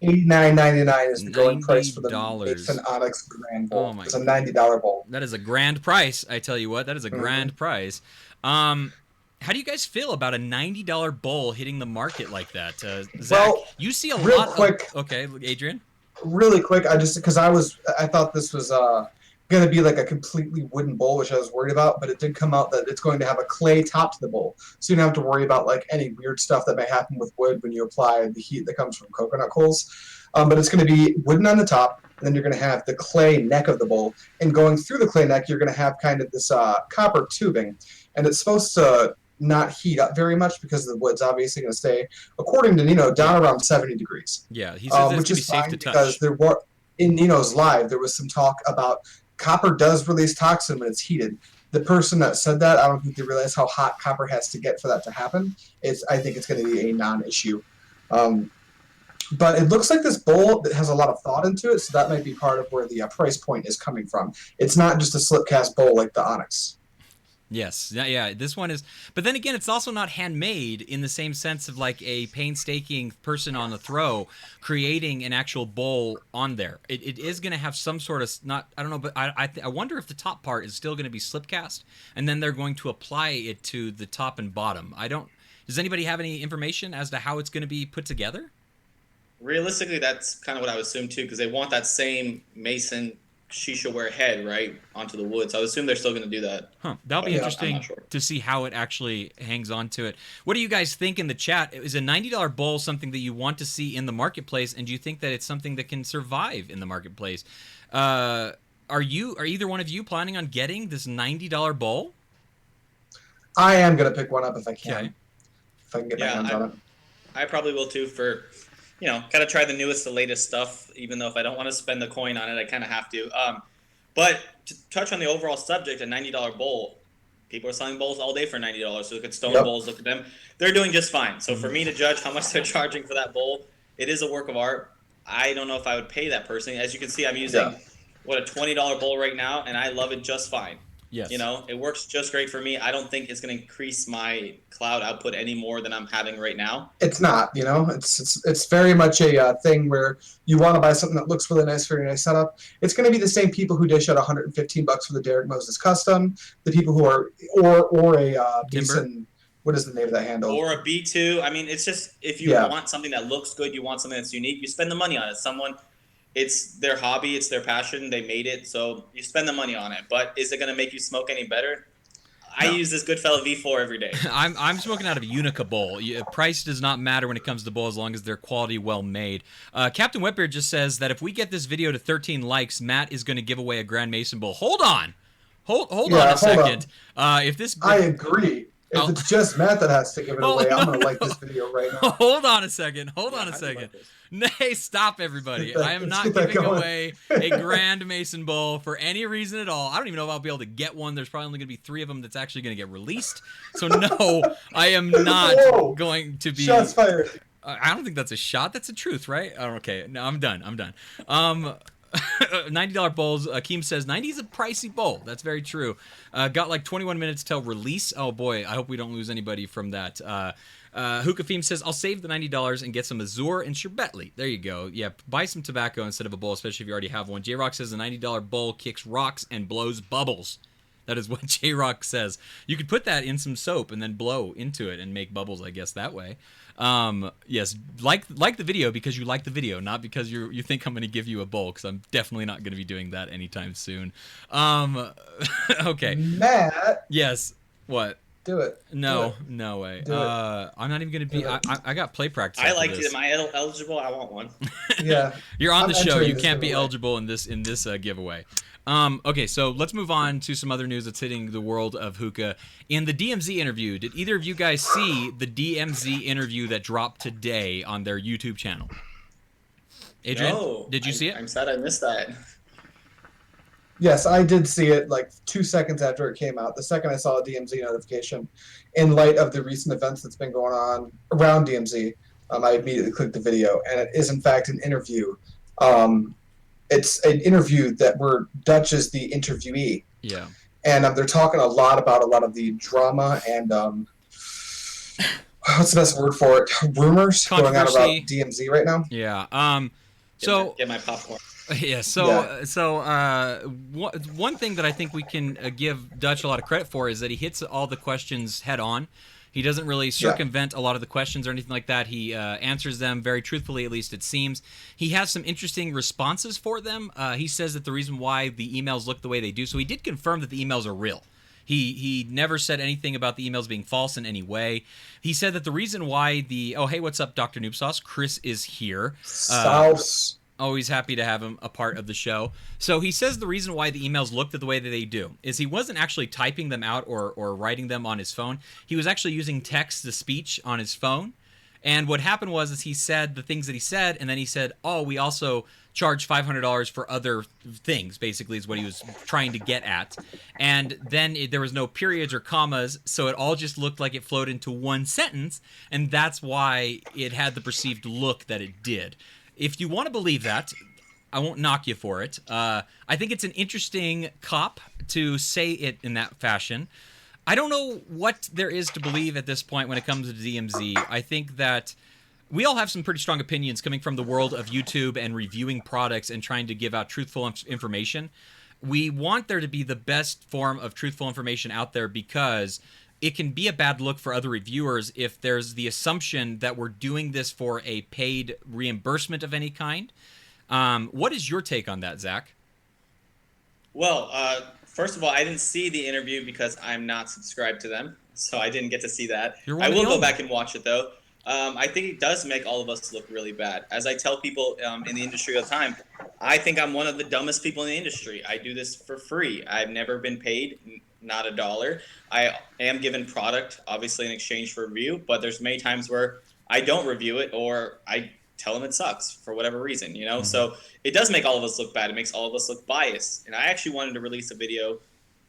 $89.99 is the going price for the $90. Mason Onyx Grand Bowl. Oh my It's a $90 bowl. That is a grand price, I tell you what. That is a grand price. How do you guys feel about a $90 bowl hitting the market like that? Zach, Well, you see a real lot quick. Okay, Adrian? Really quick, I thought this was going to be like a completely wooden bowl, which I was worried about, but it did come out that it's going to have a clay top to the bowl, so you don't have to worry about like any weird stuff that may happen with wood when you apply the heat that comes from coconut coals. But it's going to be wooden on the top, and then you're going to have the clay neck of the bowl, and going through the clay neck, you're going to have kind of this copper tubing, and it's supposed to not heat up very much because the wood's obviously going to stay, according to Nino, down around 70 degrees. Yeah, he says which is safe fine to touch. because in Nino's live, there was some talk about copper does release toxin when it's heated. The person that said that, I don't think they realize how hot copper has to get for that to happen. I think it's going to be a non-issue. But it looks like this bowl that has a lot of thought into it, so that might be part of where the price point is coming from. It's not just a slip cast bowl like the Onyx. Yes, yeah, this one is, but then again, it's also not handmade in the same sense of like a painstaking person on the throw creating an actual bowl on there. It is going to have some sort of, I don't know, but I wonder if the top part is still going to be slip cast, and then they're going to apply it to the top and bottom. Does anybody have any information as to how it's going to be put together? Realistically, that's kind of what I would assume too, because they want that same Mason Shishaware head right onto the wood. So I would assume they're still going to do that. That'll be interesting to see how it actually hangs on to it. What do you guys think in the chat? Is a $90 bowl something that you want to see in the marketplace, and do you think that it's something that can survive in the marketplace? Are either one of you planning on getting this $90 bowl? I am going to pick one up if I can. Okay. If I can get my hands on it. I probably will too, for kind of try the newest, the latest stuff, even though if I don't want to spend the coin on it, I kind of have to. But to touch on the overall subject, a $90 bowl, people are selling bowls all day for $90. So look at Stone Bowls, look at them. They're doing just fine. So for me to judge how much they're charging for that bowl, it is a work of art. I don't know if I would pay that personally. As you can see, I'm using, a $20 bowl right now, and I love it just fine. Yes. You know, it works just great for me. I don't think it's going to increase my cloud output any more than I'm having right now. It's not, you know, it's very much a thing where you want to buy something that looks really nice for your nice setup. It's going to be the same people who dish out $115 for the Derek Moses custom, the people who are or a Timber? decent. What is the name of that handle? Or a B2. I mean, it's just if you Yeah. want something that looks good, you want something that's unique, you spend the money on it. Someone, it's their hobby, it's their passion, they made it, so you spend the money on it. But is it going to make you smoke any better? I No. use this Goodfella V4 every day. I'm smoking out of a Unica bowl. Price does not matter when it comes to bowl as long as they're quality, well made. Captain Wetbeard just says that if we get this video to 13 likes, Matt is going to give away a Grand Mason bowl. Hold on, hold on a second. If this, I agree. If it's just Matt that has to give it away, I'm going to like this video right now. Hold on a second. Hold on a second. Nay, stop everybody. I am not giving away a Grand Mason bowl for any reason at all. I don't even know if I'll be able to get one. There's probably only going to be 3 of them that's actually going to get released. So no, I am not going to be. Shots fired. I don't think that's a shot. That's the truth, right? Okay. No, I'm done. $90 bowls. Akeem says 90 is a pricey bowl. That's very true. Got like 21 minutes till release. Oh boy, I hope we don't lose anybody from that. Hookah Theme says I'll save the $90 and get some Azure and Sherbetli. There you go. Yeah, buy some tobacco instead of a bowl, especially if you already have one. J Rock says the $90 bowl kicks rocks and blows bubbles. That is what J Rock says. You could put that in some soap and then blow into it and make bubbles, I guess, that way. Yes, like the video because you like the video, not because you think I'm going to give you a bowl, because I'm definitely not going to be doing that anytime soon. Okay. Matt. Yes. What? Do it. No, no way. I'm not even going to be. I got play practice. I like it. Am I eligible? I want one. Yeah. You're on the show. You can't be giveaway. eligible in this giveaway. Okay, so let's move on to some other news that's hitting the world of hookah. In the DMZ interview, did either of you guys see the DMZ interview that dropped today on their YouTube channel? Adrian, No, did you see it? I'm sad I missed that. Yes, I did see it like 2 seconds after it came out. The second I saw a DMZ notification, in light of the recent events that's been going on around DMZ, I immediately clicked the video, and it is in fact an interview. It's an interview where Dutch is the interviewee. Yeah. And they're talking a lot about a lot of the drama and what's the best word for it? Rumors going on about DMZ right now. Yeah. So Get my popcorn. yeah. One thing that I think we can give Dutch a lot of credit for is that he hits all the questions head on. He doesn't really circumvent a lot of the questions or anything like that. He answers them very truthfully, at least it seems. He has some interesting responses for them. He says that the reason why the emails look the way they do, so he did confirm that the emails are real. He never said anything about the emails being false in any way. He said that the reason why oh, hey, what's up, Dr. Noob Sauce? Chris is here. Sauce. Always happy to have him a part of the show. So he says the reason why the emails look the way that they do is he wasn't actually typing them out or writing them on his phone. He was actually using text-to-speech on his phone. And what happened was he said the things that he said, and then he said, oh, we also charge $500 for other things, basically is what he was trying to get at. And then there was no periods or commas, so it all just looked like it flowed into one sentence, and that's why it had the perceived look that it did. If you want to believe that, I won't knock you for it. I think it's an interesting cop to say it in that fashion. I don't know what there is to believe at this point when it comes to DMZ. I think that we all have some pretty strong opinions coming from the world of YouTube and reviewing products and trying to give out truthful information. We want there to be the best form of truthful information out there because it can be a bad look for other reviewers if there's the assumption that we're doing this for a paid reimbursement of any kind. What is your take on that, Zach? Well, first of all, I didn't see the interview because I'm not subscribed to them, so I didn't get to see that. I will go back and watch it, though. I think it does make all of us look really bad. As I tell people in the industry all the time, I think I'm one of the dumbest people in the industry. I do this for free. I've never been paid, not a dollar. I am given product, obviously, in exchange for review, but there's many times where I don't review it or I tell them it sucks for whatever reason, you know? Mm-hmm. So it does make all of us look bad. It makes all of us look biased. And I actually wanted to release a video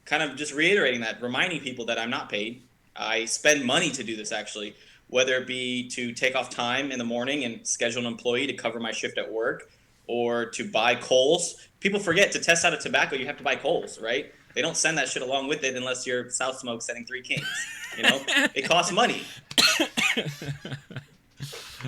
kind of just reiterating that, reminding people that I'm not paid. I spend money to do this, actually, whether it be to take off time in the morning and schedule an employee to cover my shift at work or to buy coals. People forget to test out a tobacco, you have to buy coals, right? They don't send that shit along with it unless you're South Smoke sending 3 Kings. You know, it costs money.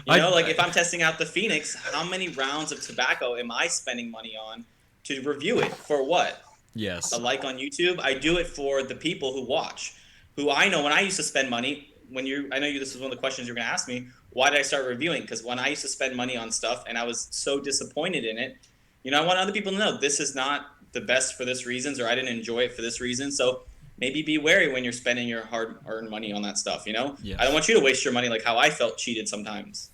You know, like if I'm testing out the Phoenix, how many rounds of tobacco am I spending money on to review it? For what? Yes. A like on YouTube? I do it for the people who watch, who I know when I used to spend money. I know this is one of the questions you're going to ask me. Why did I start reviewing? Because when I used to spend money on stuff and I was so disappointed in it, you know, I want other people to know this is not the best for this reasons, or I didn't enjoy it for this reason. So maybe be wary when you're spending your hard-earned money on that stuff, you know? Yes. I don't want you to waste your money like how I felt cheated sometimes.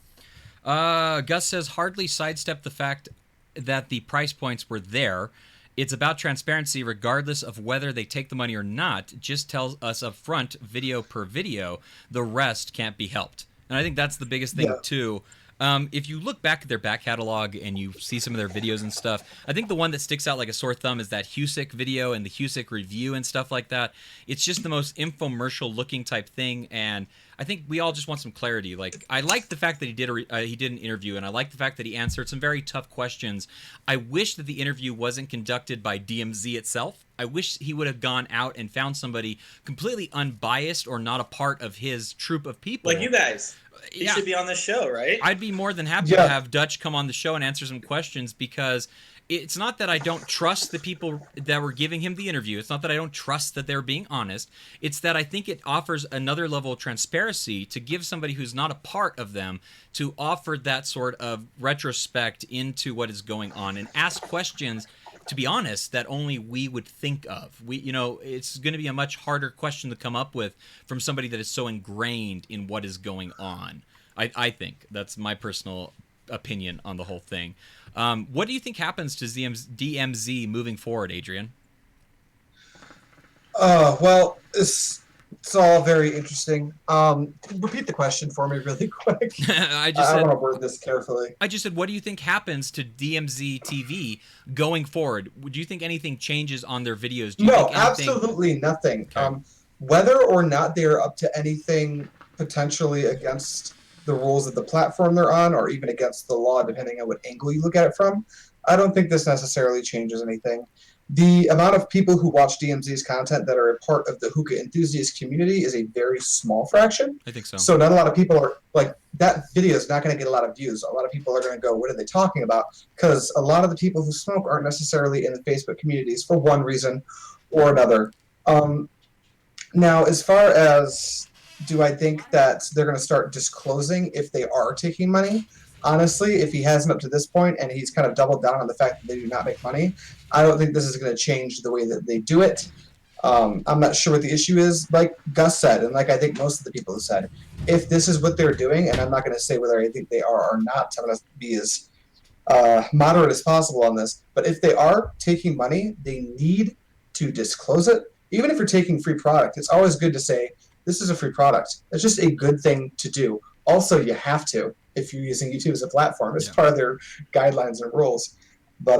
Gus says, hardly sidestep the fact that the price points were there. It's about transparency regardless of whether they take the money or not. Just tells us up front, video per video. The rest can't be helped. And I think that's the biggest thing, too. If you look back at their back catalog and you see some of their videos and stuff, I think the one that sticks out like a sore thumb is that Husick video and the Husick review and stuff like that. It's just the most infomercial looking type thing, and I think we all just want some clarity. Like, I like the fact that he did an interview, and I like the fact that he answered some very tough questions. I wish that the interview wasn't conducted by DMZ itself. I wish he would have gone out and found somebody completely unbiased or not a part of his troop of people. Like you guys. You should be on the show, right? I'd be more than happy to have Dutch come on the show and answer some questions, because it's not that I don't trust the people that were giving him the interview. It's not that I don't trust that they're being honest. It's that I think it offers another level of transparency to give somebody who's not a part of them to offer that sort of retrospect into what is going on and ask questions, to be honest, that only we would think of. It's going to be a much harder question to come up with from somebody that is so ingrained in what is going on. I think that's my personal opinion on the whole thing. What do you think happens to DMZ moving forward, Adrian? Well, it's all very interesting. Repeat the question for me really quick. I want to word this carefully. I just said, what do you think happens to DMZ TV going forward? Do you think anything changes on their videos? Do you think anything... absolutely nothing. Okay. Whether or not they are up to anything potentially against the rules of the platform they're on, or even against the law, depending on what angle you look at it from, I don't think this necessarily changes anything. The amount of people who watch DMZ's content that are a part of the hookah enthusiast community is a very small fraction. I think so. So not a lot of people are, like, that video is not going to get a lot of views. A lot of people are going to go, what are they talking about? Because a lot of the people who smoke aren't necessarily in the Facebook communities for one reason or another. Now, as far as do I think that they're going to start disclosing if they are taking money? Honestly, if he hasn't up to this point and he's kind of doubled down on the fact that they do not make money, I don't think this is going to change the way that they do it. I'm not sure what the issue is. Like Gus said, and like I think most of the people have said, if this is what they're doing, and I'm not going to say whether I think they are or not, I'm going to be as moderate as possible on this, but if they are taking money, they need to disclose it. Even if you're taking free product, it's always good to say, this is a free product. It's just a good thing to do. Also, you have to if you're using YouTube as a platform. It's part of their guidelines and rules. But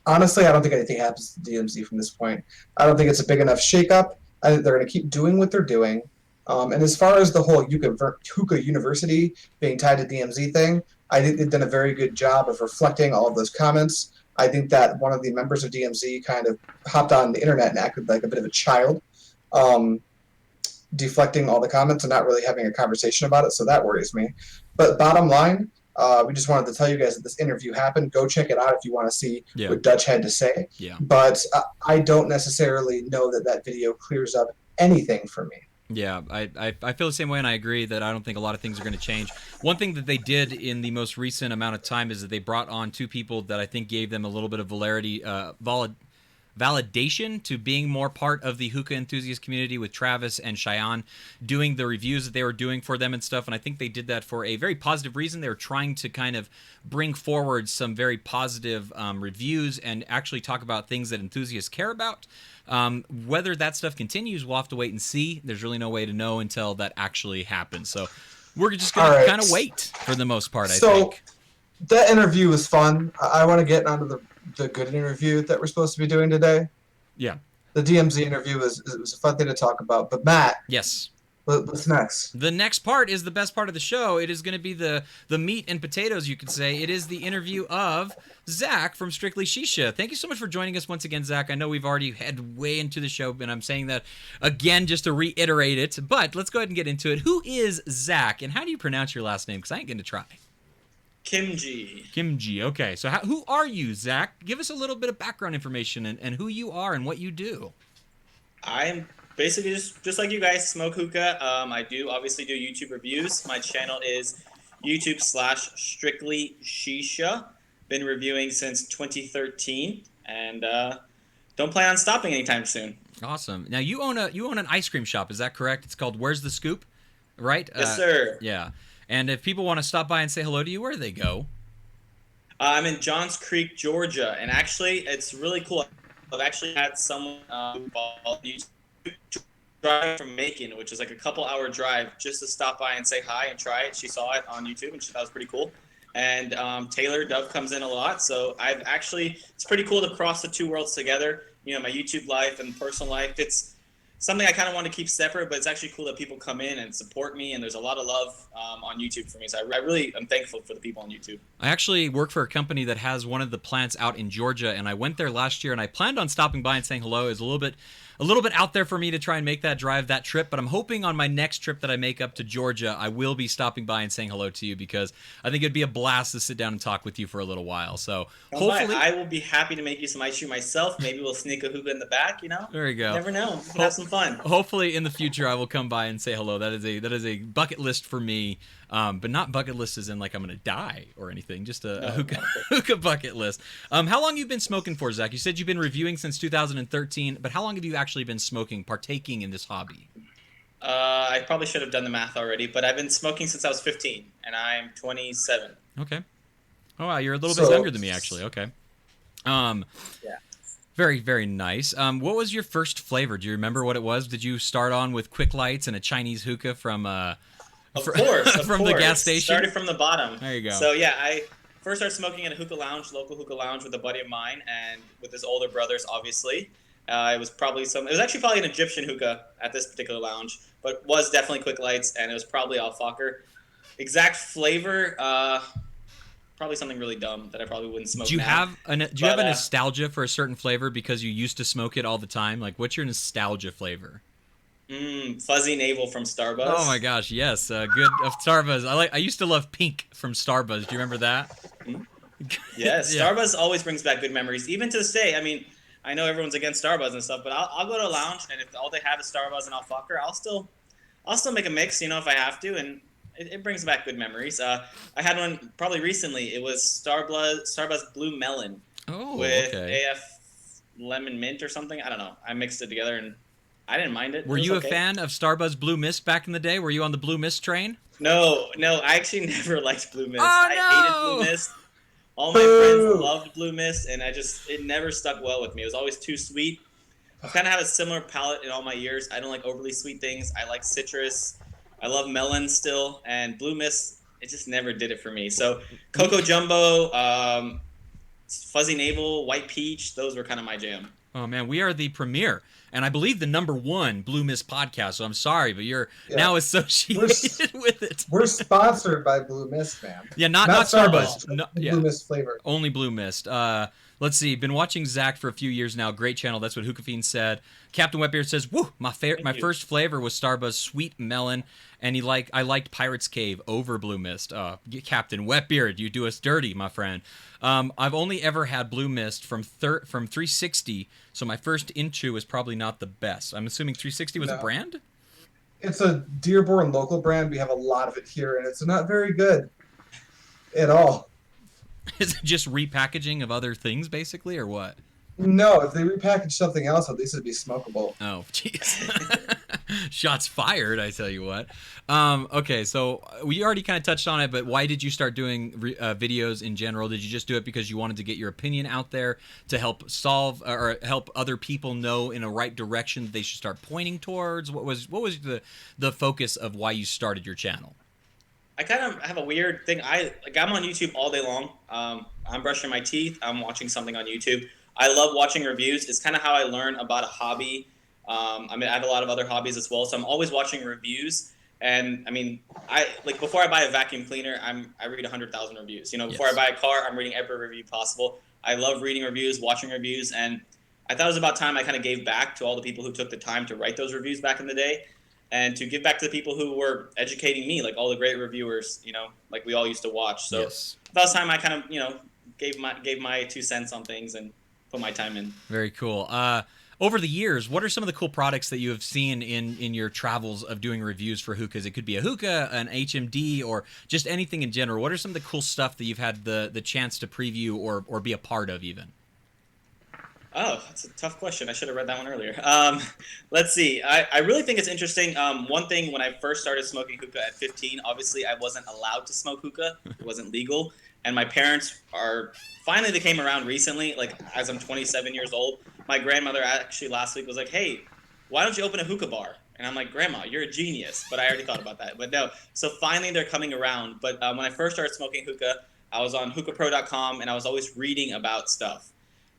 honestly, I don't think anything happens to DMZ from this point. I don't think it's a big enough shakeup. I think they're going to keep doing what they're doing. And as far as the whole Hookah University being tied to DMZ thing, I think they've done a very good job of reflecting all of those comments. I think that one of the members of DMZ kind of hopped on the internet and acted like a bit of a child, deflecting all the comments and not really having a conversation about it, so that worries me. But bottom line, we just wanted to tell you guys that this interview happened. Go check it out if you want to see what Dutch had to say. Yeah. But I don't necessarily know that video clears up anything for me. Yeah, I feel the same way, and I agree that I don't think a lot of things are going to change. One thing that they did in the most recent amount of time is that they brought on two people that I think gave them a little bit of validation to being more part of the hookah enthusiast community, with Travis and Cheyenne doing the reviews that they were doing for them and stuff. And I think they did that for a very positive reason. They were trying to kind of bring forward some very positive reviews and actually talk about things that enthusiasts care about. Whether that stuff continues, we'll have to wait and see. There's really no way to know until that actually happens. So we're just going to kind of wait for the most part, I think. That interview was fun. I want to get onto the good interview that we're supposed to be doing today. Yeah. The DMZ interview was a fun thing to talk about. But Matt. Yes. What's next? The next part is the best part of the show. It is going to be the meat and potatoes, you could say. It is the interview of Zach from Strictly Shisha. Thank you so much for joining us once again, Zach. I know we've already had way into the show, and I'm saying that again just to reiterate it. But let's go ahead and get into it. Who is Zach, and how do you pronounce your last name? Because I ain't going to try. Kimji. Kimji. Okay, so who are you, Zach? Give us a little bit of background information and who you are and what you do. I'm basically just like you guys, smoke hookah. I do obviously do YouTube reviews. My channel is YouTube/StrictlyShisha. Been reviewing since 2013, and don't plan on stopping anytime soon. Awesome. Now you own an ice cream shop. Is that correct? It's called Where's the Scoop, right? Yes, sir. Yeah. And if people want to stop by and say hello to you, where do they go? I'm in Johns Creek, Georgia, and actually, it's really cool. I've actually had someone drive from Macon, which is like a couple-hour drive, just to stop by and say hi and try it. She saw it on YouTube, and she thought it was pretty cool. And Taylor Dove comes in a lot, so it's pretty cool to cross the two worlds together. You know, my YouTube life and personal life. It's something I kind of want to keep separate, but it's actually cool that people come in and support me, and there's a lot of love on YouTube for me. So I really am thankful for the people on YouTube. I actually work for a company that has one of the plants out in Georgia, and I went there last year, and I planned on stopping by and saying hello. It's a little bit out there for me to try and make that drive, that trip, but I'm hoping on my next trip that I make up to Georgia, I will be stopping by and saying hello to you, because I think it'd be a blast to sit down and talk with you for a little while. So hopefully I will be happy to make you some ice cream myself. Maybe we'll sneak a hookah in the back, you know? There you go. Never know. We'll have some fun. Hopefully in the future I will come by and say hello. That is a bucket list for me. But not bucket list as in like I'm gonna die or anything. Just a hookah bucket list. How long have you been smoking for, Zach? You said you've been reviewing since 2013, but how long have you actually been smoking, partaking in this hobby? I probably should have done the math already, but I've been smoking since I was 15, and I'm 27. Okay. Oh wow, you're a little bit younger than me actually. Okay. Yeah. Very, very nice. What was your first flavor? Do you remember what it was? Did you start on with quick lights and a Chinese hookah from Of course. the gas station? Started from the bottom. There you go. So yeah, I first started smoking at a hookah lounge, local hookah lounge, with a buddy of mine and with his older brothers, obviously. It was actually probably an Egyptian hookah at this particular lounge, but was definitely quick lights, and it was probably Al-Fakir. Exact flavor, probably something really dumb that I probably wouldn't smoke. Do you now. have a nostalgia for a certain flavor because you used to smoke it all the time? Like, what's your nostalgia flavor? Fuzzy Navel from Starbuzz. Oh my gosh, yes, good of Starbuzz. I used to love Pink from Starbuzz. Do you remember that? Yes, Yeah. Starbuzz always brings back good memories, even to this day. I mean, I know everyone's against Starbuzz and stuff, but I'll go to a lounge, and if all they have is Starbuzz and Al-Fakir, I'll still make a mix, you know, if I have to, and it brings back good memories. I had one probably recently. It was Starbuzz Blue Melon with AF Lemon Mint or something. I don't know. I mixed it together, and I didn't mind it. Were you a fan of Starbuzz Blue Mist back in the day? Were you on the Blue Mist train? No, I actually never liked Blue Mist. Oh, I hated Blue Mist. All my friends loved Blue Mist, and it never stuck well with me. It was always too sweet. I kind of have a similar palate in all my years. I don't like overly sweet things. I like citrus. I love melon still, and Blue Mist, it just never did it for me. So Cocoa Jumbo, Fuzzy Navel, White Peach, those were kind of my jam. Oh man, we are the premier, and I believe the #1 Blue Mist podcast. So I'm sorry, but you're now associated with it. We're sponsored by Blue Mist, man. Yeah, not Starbuzz. No, Blue Mist flavor. Only Blue Mist. Let's see. Been watching Zach for a few years now. Great channel. That's what Hookah Fiend said. Captain Wetbeard says, "Woo! My first flavor was Starbuzz Sweet Melon, and I liked Pirate's Cave over Blue Mist." Captain Wetbeard, you do us dirty, my friend. I've only ever had Blue Mist from 360, so my first intro was probably not the best. I'm assuming 360 was a brand. It's a Dearborn local brand. We have a lot of it here, and it's not very good at all. Is it just repackaging of other things, basically, or what? No, if they repackage something else, at least it'd be smokable. Oh, jeez. Shots fired, I tell you what. Okay, so we already kind of touched on it, but why did you start doing videos in general? Did you just do it because you wanted to get your opinion out there to help solve or help other people know in a right direction that they should start pointing towards? What was the focus of why you started your channel? I kind of have a weird thing. I'm on YouTube all day long. I'm brushing my teeth. I'm watching something on YouTube. I love watching reviews. It's kind of how I learn about a hobby I mean, I have a lot of other hobbies as well, so I'm always watching reviews. And I mean, I like before I buy a vacuum cleaner, I read 100,000 reviews. You know, before I Yes. buy a car, I'm reading every review possible. I love reading reviews, watching reviews, and I thought it was about time I kind of gave back to all the people who took the time to write those reviews back in the day, and to give back to the people who were educating me, like all the great reviewers, you know, like we all used to watch. So Yes. I thought it was time I kind of, you know, gave my 2 cents on things and put my time in. Very cool. Over the years, what are some of the cool products that you have seen in your travels of doing reviews for hookahs? It could be a hookah, an HMD, or just anything in general. What are some of the cool stuff that you've had the chance to preview or be a part of even? Oh, that's a tough question. I should have read that one earlier. Let's see. I really think it's interesting. One thing, when I first started smoking hookah at 15, obviously I wasn't allowed to smoke hookah. It wasn't legal. And my parents finally they came around recently, like as I'm 27 years old. My grandmother actually last week was like, hey, why don't you open a hookah bar? And I'm like, Grandma, you're a genius. But I already thought about that. But no. So finally they're coming around. But when I first started smoking hookah, I was on hookahpro.com and I was always reading about stuff.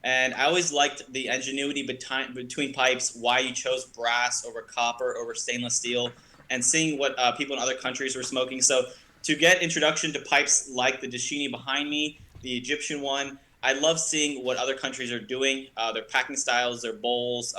And I always liked the ingenuity between pipes, why you chose brass over copper over stainless steel, and seeing what people in other countries were smoking. So to get introduction to pipes like the Dashini behind me, the Egyptian one, I love seeing what other countries are doing, their packing styles, their bowls.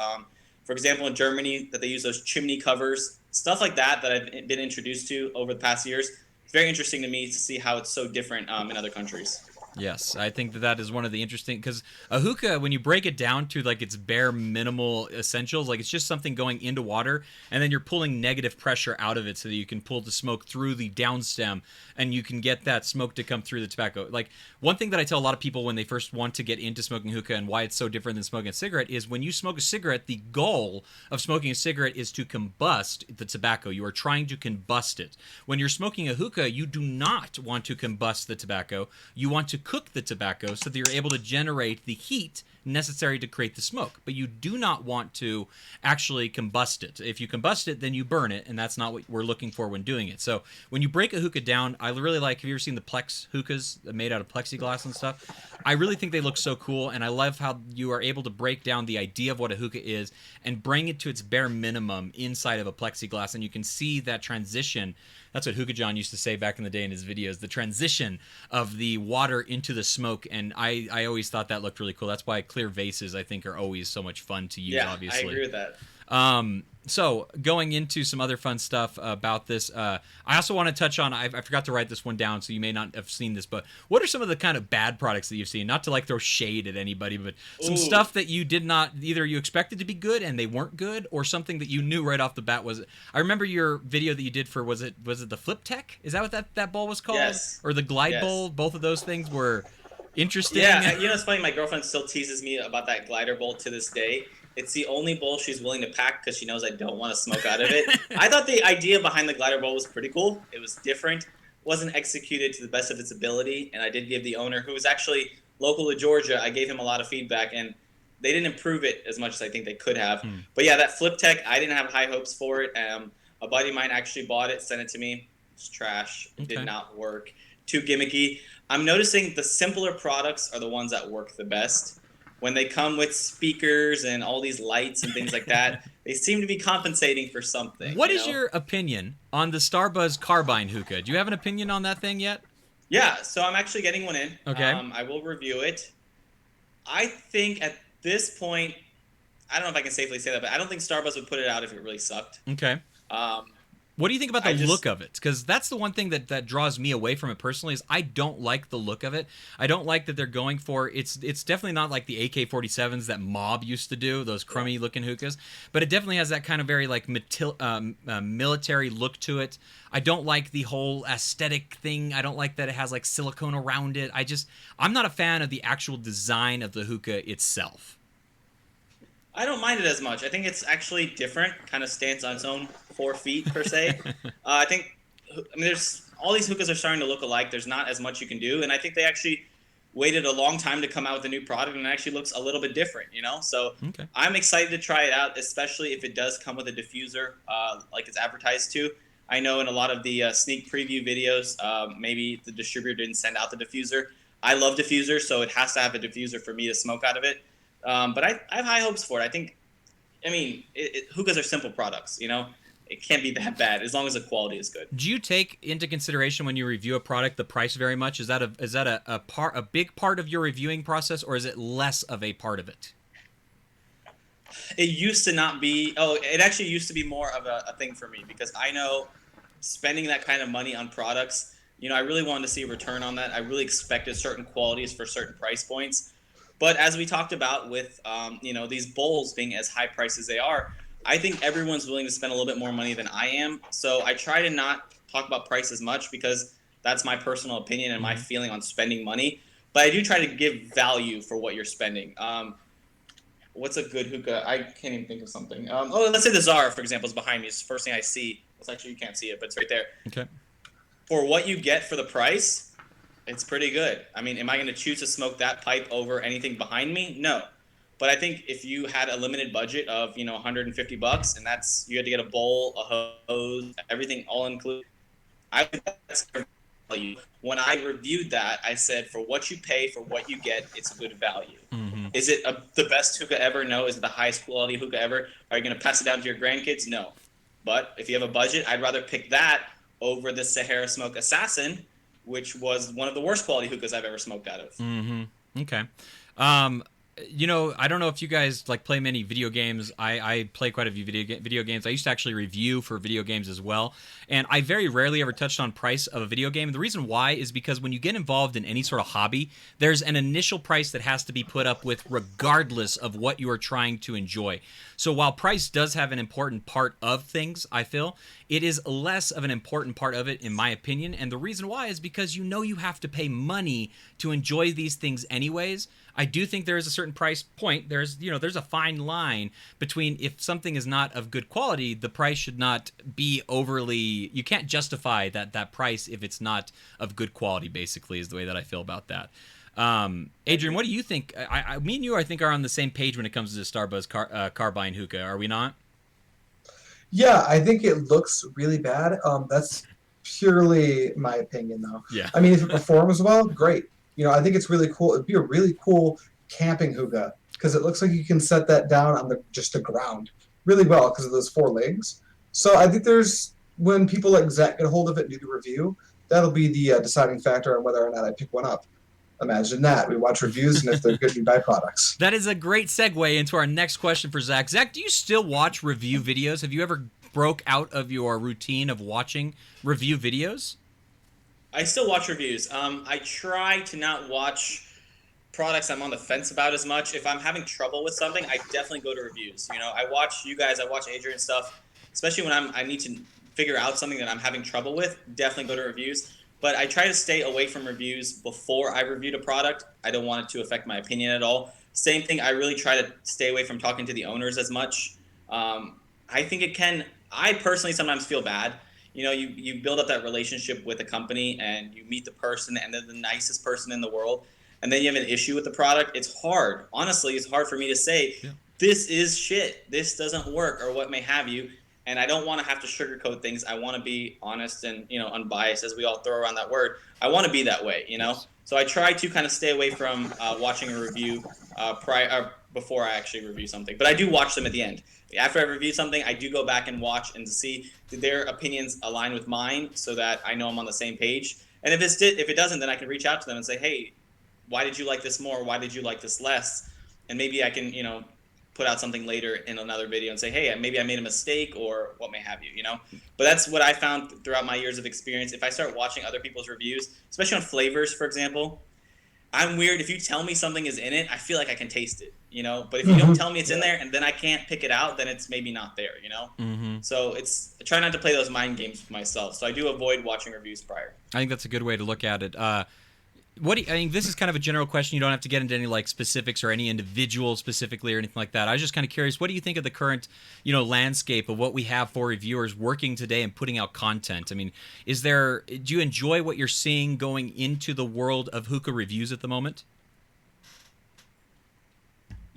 For example, in Germany, that they use those chimney covers, stuff like that I've been introduced to over the past years. It's very interesting to me to see how it's so different in other countries. Yes, I think that is one of the interesting, because a hookah, when you break it down to like its bare minimal essentials, like it's just something going into water, and then you're pulling negative pressure out of it so that you can pull the smoke through the downstem, and you can get that smoke to come through the tobacco. Like one thing that I tell a lot of people when they first want to get into smoking hookah and why it's so different than smoking a cigarette is when you smoke a cigarette, the goal of smoking a cigarette is to combust the tobacco. You are trying to combust it. When you're smoking a hookah, you do not want to combust the tobacco. You want to cook the tobacco so that you're able to generate the heat necessary to create the smoke, but you do not want to actually combust it. If you combust it, then you burn it, and that's not what we're looking for when doing it. So when you break a hookah down, I really like, have you ever seen the Plex hookahs made out of plexiglass and stuff? I really think they look so cool, and I love how you are able to break down the idea of what a hookah is and bring it to its bare minimum inside of a plexiglass, and you can see that transition. That's what Hookah John used to say back in the day in his videos, the transition of the water into the smoke, and I always thought that looked really cool. That's why clear vases, I think, are always so much fun to use, obviously. I agree with that. So going into some other fun stuff about this, I also want to touch on, I forgot to write this one down, so you may not have seen this, but what are some of the kind of bad products that you've seen? Not to like throw shade at anybody, but some stuff that you did not, either you expected to be good and they weren't good, or something that you knew right off the bat was, I remember your video that you did for, was it the Flip Tech? Is that what that bowl was called? Yes. Or the Glide Bowl? Both of those things were interesting. Yeah, you know, it's funny, my girlfriend still teases me about that glider bowl to this day. It's the only bowl she's willing to pack because she knows I don't want to smoke out of it. I thought the idea behind the glider bowl was pretty cool. It was different, wasn't executed to the best of its ability, and I did give the owner, who was actually local to Georgia, I gave him a lot of feedback, and they didn't improve it as much as I think they could have. But yeah, that Flip Tech, I didn't have high hopes for it. A buddy of mine actually bought it, sent it to me. It's trash. It did not work. Too gimmicky. I'm noticing the simpler products are the ones that work the best. When they come with speakers and all these lights and things like that, they seem to be compensating for something. What is your opinion on the Starbuzz Carbine hookah? Do you have an opinion on that thing yet? Yeah, so I'm actually getting one in. Okay. I will review it. I think at this point, I don't know if I can safely say that, but I don't think Starbuzz would put it out if it really sucked. Okay. What do you think about the look of it? Because that's the one thing that draws me away from it personally, is I don't like the look of it. I don't like that they're going for, it's definitely not like the AK-47s that Mob used to do, those crummy looking hookahs, but it definitely has that kind of very like military look to it. I don't like the whole aesthetic thing. I don't like that it has like silicone around it. I'm not a fan of the actual design of the hookah itself. I don't mind it as much. I think it's actually different, kind of stands on its own 4 feet per se. I mean, there's all these hookahs are starting to look alike. There's not as much you can do, and I think they actually waited a long time to come out with a new product, and it actually looks a little bit different, you know? So I'm excited to try it out, especially if it does come with a diffuser like it's advertised to. I know in a lot of the sneak preview videos, maybe the distributor didn't send out the diffuser. I love diffusers, so it has to have a diffuser for me to smoke out of it. But I have high hopes for it. I think I mean, hookahs are simple products, you know? It can't be that bad as long as the quality is good. Do you take into consideration when you review a product the price very much? Is that a big part of your reviewing process, or is it less of a part of it? It used to not be. Oh, it actually used to be more of a thing for me because I know spending that kind of money on products, you know, I really wanted to see a return on that. I really expected certain qualities for certain price points. But as we talked about with, you know, these bowls being as high priced as they are, I think everyone's willing to spend a little bit more money than I am. So I try to not talk about price as much because that's my personal opinion and my feeling on spending money. But I do try to give value for what you're spending. What's a good hookah? I can't even think of something. Let's say the Zara, for example, is behind me. It's the first thing I see. It's actually, you can't see it, but it's right there. Okay. For what you get for the price, it's pretty good. I mean, am I going to choose to smoke that pipe over anything behind me? No. But I think if you had a limited budget of, you know, $150 and that's, you had to get a bowl, a hose, everything all included, I think that's value. When I reviewed that, I said, for what you pay, for what you get, it's a good value. Is it the best hookah ever? No. Is it the highest quality hookah ever? Are you going to pass it down to your grandkids? No. But if you have a budget, I'd rather pick that over the Sahara Smoke Assassin, which was one of the worst quality hookahs I've ever smoked out of. Okay. You know, I don't know if you guys like play many video games. I play quite a few video games. I used to actually review for video games as well, and I very rarely ever touched on price of a video game. The reason why is because when you get involved in any sort of hobby, there's an initial price that has to be put up with regardless of what you are trying to enjoy. So while price does have an important part of things, I feel, it is less of an important part of it in my opinion, and the reason why is because you know you have to pay money to enjoy these things anyways. I do think there is a certain price point. There's a fine line between if something is not of good quality, the price should not be overly. You can't justify that price if it's not of good quality. Basically, is the way that I feel about that. Adrian, what do you think? Me and you, I think, are on the same page when it comes to the Starbuzz Carbine hookah. Are we not? Yeah, I think it looks really bad. That's purely my opinion, though. Yeah. I mean, if it performs well, great. You know, I think it's really cool. It'd be a really cool camping hookah because it looks like you can set that down on just the ground really well because of those four legs. So I think when people like Zach get a hold of it and do the review, that'll be the deciding factor on whether or not I pick one up. Imagine that. We watch reviews, and if they're good, we buy products. That is a great segue into our next question for Zach. Zach, do you still watch review videos? Have you ever broke out of your routine of watching review videos? I still watch reviews. I try to not watch products I'm on the fence about as much. If I'm having trouble with something, I definitely go to reviews. You know, I watch you guys, I watch Adrian stuff, especially when I need to figure out something that I'm having trouble with, definitely go to reviews. But I try to stay away from reviews before I reviewed a product. I don't want it to affect my opinion at all. Same thing, I really try to stay away from talking to the owners as much. I think I personally sometimes feel bad. You know, you build up that relationship with a company and you meet the person and they're the nicest person in the world. And then you have an issue with the product. It's hard. Honestly, it's hard for me to say, this is shit. This doesn't work or what may have you. And I don't want to have to sugarcoat things. I want to be honest and, you know, unbiased, as we all throw around that word. I want to be that way, you know? So I try to kind of stay away from watching a review before I actually review something. But I do watch them at the end. After I review something, I do go back and watch and see did their opinions align with mine so that I know I'm on the same page. And if it doesn't, then I can reach out to them and say, hey, why did you like this more? Why did you like this less? And maybe I can, you know, put out something later in another video and say, hey, maybe I made a mistake or what may have you, you know? But that's what I found throughout my years of experience. If I start watching other people's reviews, especially on flavors, for example, I'm weird. If you tell me something is in it, I feel like I can taste it, you know? But if you don't tell me it's in there and then I can't pick it out, then it's maybe not there, you know? So I try not to play those mind games with myself. So I do avoid watching reviews prior. I think that's a good way to look at it. This is kind of a general question. You don't have to get into any like specifics or any individual specifically or anything like that. I was just kind of curious. What do you think of the current, you know, landscape of what we have for reviewers working today and putting out content? I mean, do you enjoy what you're seeing going into the world of hookah reviews at the moment?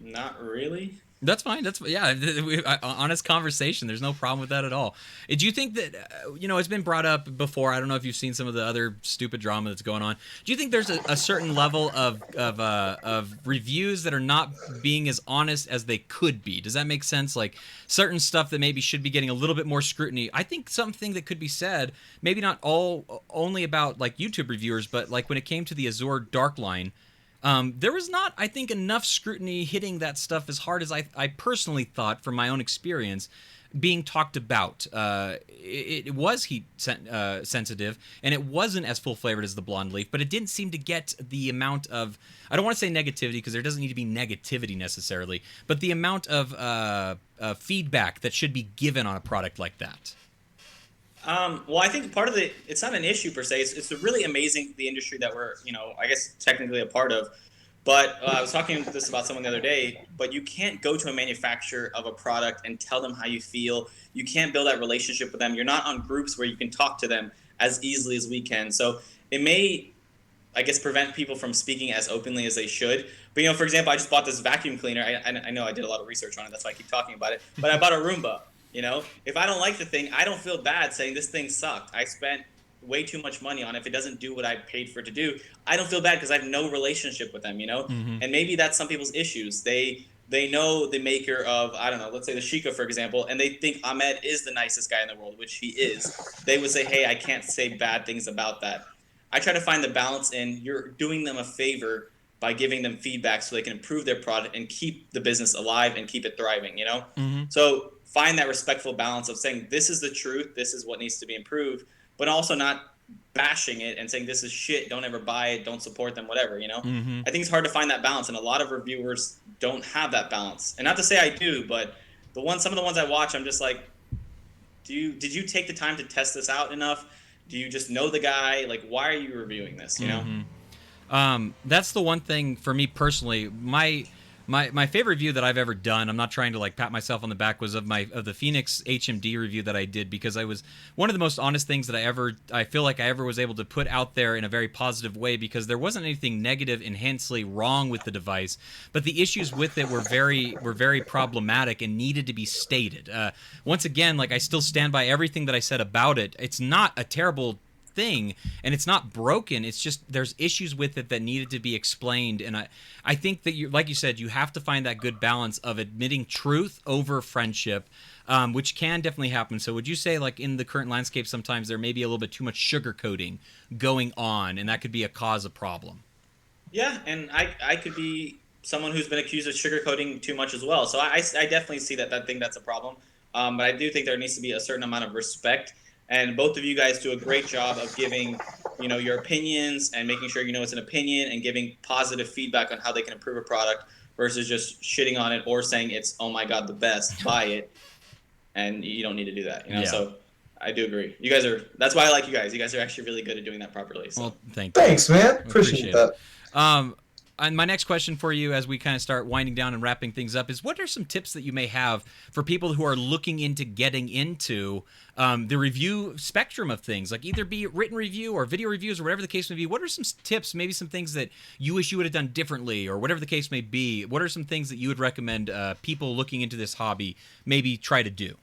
Not really. That's fine. That's yeah. Honest conversation. There's no problem with that at all. Do you think that it's been brought up before? I don't know if you've seen some of the other stupid drama that's going on. Do you think there's a certain level of reviews that are not being as honest as they could be? Does that make sense? Like certain stuff that maybe should be getting a little bit more scrutiny. I think something that could be said, maybe not all only about like YouTube reviewers, but like when it came to the Azure Dark line. There was not, I think, enough scrutiny hitting that stuff as hard as I personally thought from my own experience being talked about. It was heat sensitive, and it wasn't as full-flavored as the Blonde Leaf, but it didn't seem to get the amount of, I don't want to say negativity, because there doesn't need to be negativity necessarily, but the amount of feedback that should be given on a product like that. Well, I think part of it's not an issue per se. It's really amazing, the industry that we're, I guess technically a part of. But I was talking about someone the other day, but you can't go to a manufacturer of a product and tell them how you feel. You can't build that relationship with them. You're not on groups where you can talk to them as easily as we can. So it may, I guess, prevent people from speaking as openly as they should. But, for example, I just bought this vacuum cleaner. I know I did a lot of research on it. That's why I keep talking about it. But I bought a Roomba. If I don't like the thing, I don't feel bad saying this thing sucked. I spent way too much money on it. If it doesn't do what I paid for it to do, I don't feel bad because I have no relationship with them, Mm-hmm. And maybe that's some people's issues. They know the maker of, I don't know, let's say the Sheikah, for example, and they think Ahmed is the nicest guy in the world, which he is. They would say, hey, I can't say bad things about that. I try to find the balance in you're doing them a favor by giving them feedback so they can improve their product and keep the business alive and keep it thriving, Mm-hmm. So find that respectful balance of saying this is the truth, this is what needs to be improved, but also not bashing it and saying this is shit, don't ever buy it, don't support them, whatever, Mm-hmm. I think it's hard to find that balance, and a lot of reviewers don't have that balance. And not to say I do, but some of the ones I watch, I'm just like, did you take the time to test this out enough? Do you just know the guy? Like, why are you reviewing this, That's the one thing for me personally. My favorite review that I've ever done, I'm not trying to like pat myself on the back, was of the Phoenix HMD review that I did, because I was one of the most honest things that I feel like I ever was able to put out there in a very positive way, because there wasn't anything negative intensely wrong with the device, but the issues with it were very problematic and needed to be stated. Once again, like, I still stand by everything that I said about it. It's not a terrible thing, and it's not broken. It's just there's issues with it that needed to be explained, and I think that like you said, you have to find that good balance of admitting truth over friendship, which can definitely happen. So would you say, like, in the current landscape, sometimes there may be a little bit too much sugarcoating going on, and that could be a cause of problem? Yeah, and I could be someone who's been accused of sugarcoating too much as well. So I definitely see that thing that's a problem. But I do think there needs to be a certain amount of respect. And both of you guys do a great job of giving, your opinions and making sure it's an opinion and giving positive feedback on how they can improve a product versus just shitting on it or saying it's, oh my God, the best, buy it. And you don't need to do that, Yeah. So I do agree. You guys that's why I like you guys. You guys are actually really good at doing that properly. So. Well, thank you. Thanks, man. Appreciate that. And my next question for you, as we kind of start winding down and wrapping things up, is what are some tips that you may have for people who are looking into getting into the review spectrum of things, like either be written review or video reviews or whatever the case may be? What are some tips, maybe some things that you wish you would have done differently, or whatever the case may be? What are some things that you would recommend people looking into this hobby maybe try to do?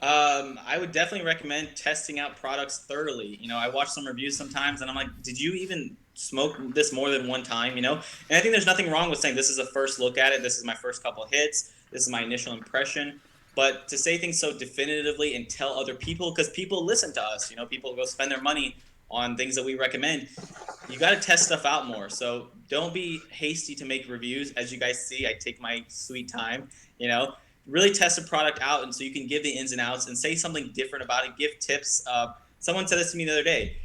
I would definitely recommend testing out products thoroughly. I watch some reviews sometimes and I'm like, did you even smoke this more than one time? And I think there's nothing wrong with saying this is a first look at it. This is my first couple hits. This is my initial impression. But to say things so definitively and tell other people, because people listen to us, people go spend their money on things that we recommend. You got to test stuff out more. So don't be hasty to make reviews. As you guys see, I take my sweet time, really test a product out, and so you can give the ins and outs and say something different about it. Give tips. Someone said this to me the other day.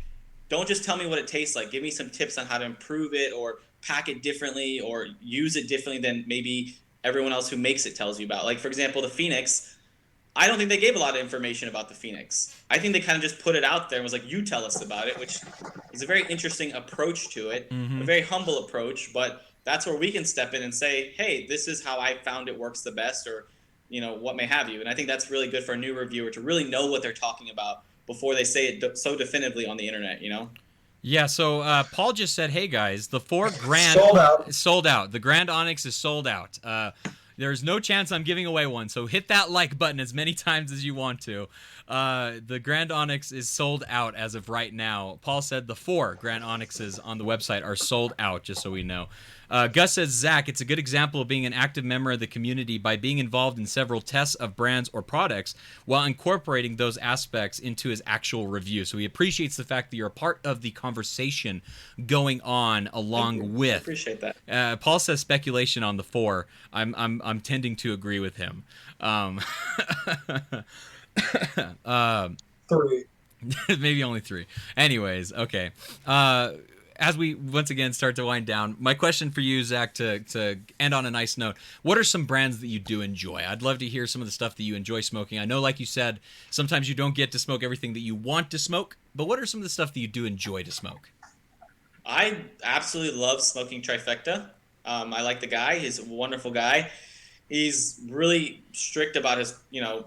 Don't just tell me what it tastes like. Give me some tips on how to improve it or pack it differently or use it differently than maybe everyone else who makes it tells you about. Like, for example, the Phoenix. I don't think they gave a lot of information about the Phoenix. I think they kind of just put it out there and was like, you tell us about it, which is a very interesting approach to it, a very humble approach, but that's where we can step in and say, hey, this is how I found it works the best, or what may have you. And I think that's really good for a new reviewer to really know what they're talking about before they say it so definitively on the internet, Yeah, so Paul just said, hey guys, the $4 grand Sold out. sold out. The Grand Onyx is sold out. There's no chance I'm giving away one, so hit that like button as many times as you want to. The Grand Onyx is sold out as of right now. Paul said the 4 Grand Onyxes on the website are sold out, just so we know. Gus says, Zach, it's a good example of being an active member of the community by being involved in several tests of brands or products while incorporating those aspects into his actual review. So he appreciates the fact that you're a part of the conversation going on along with. I appreciate that. Paul says speculation on the 4. I'm tending to agree with him. 3. Maybe only 3. Anyways, okay. As we once again start to wind down, my question for you, Zach, to end on a nice note, what are some brands that you do enjoy? I'd love to hear some of the stuff that you enjoy smoking. I know, like you said, sometimes you don't get to smoke everything that you want to smoke, but what are some of the stuff that you do enjoy to smoke? I absolutely love smoking Trifecta. I like the guy. He's a wonderful guy. He's really strict about his,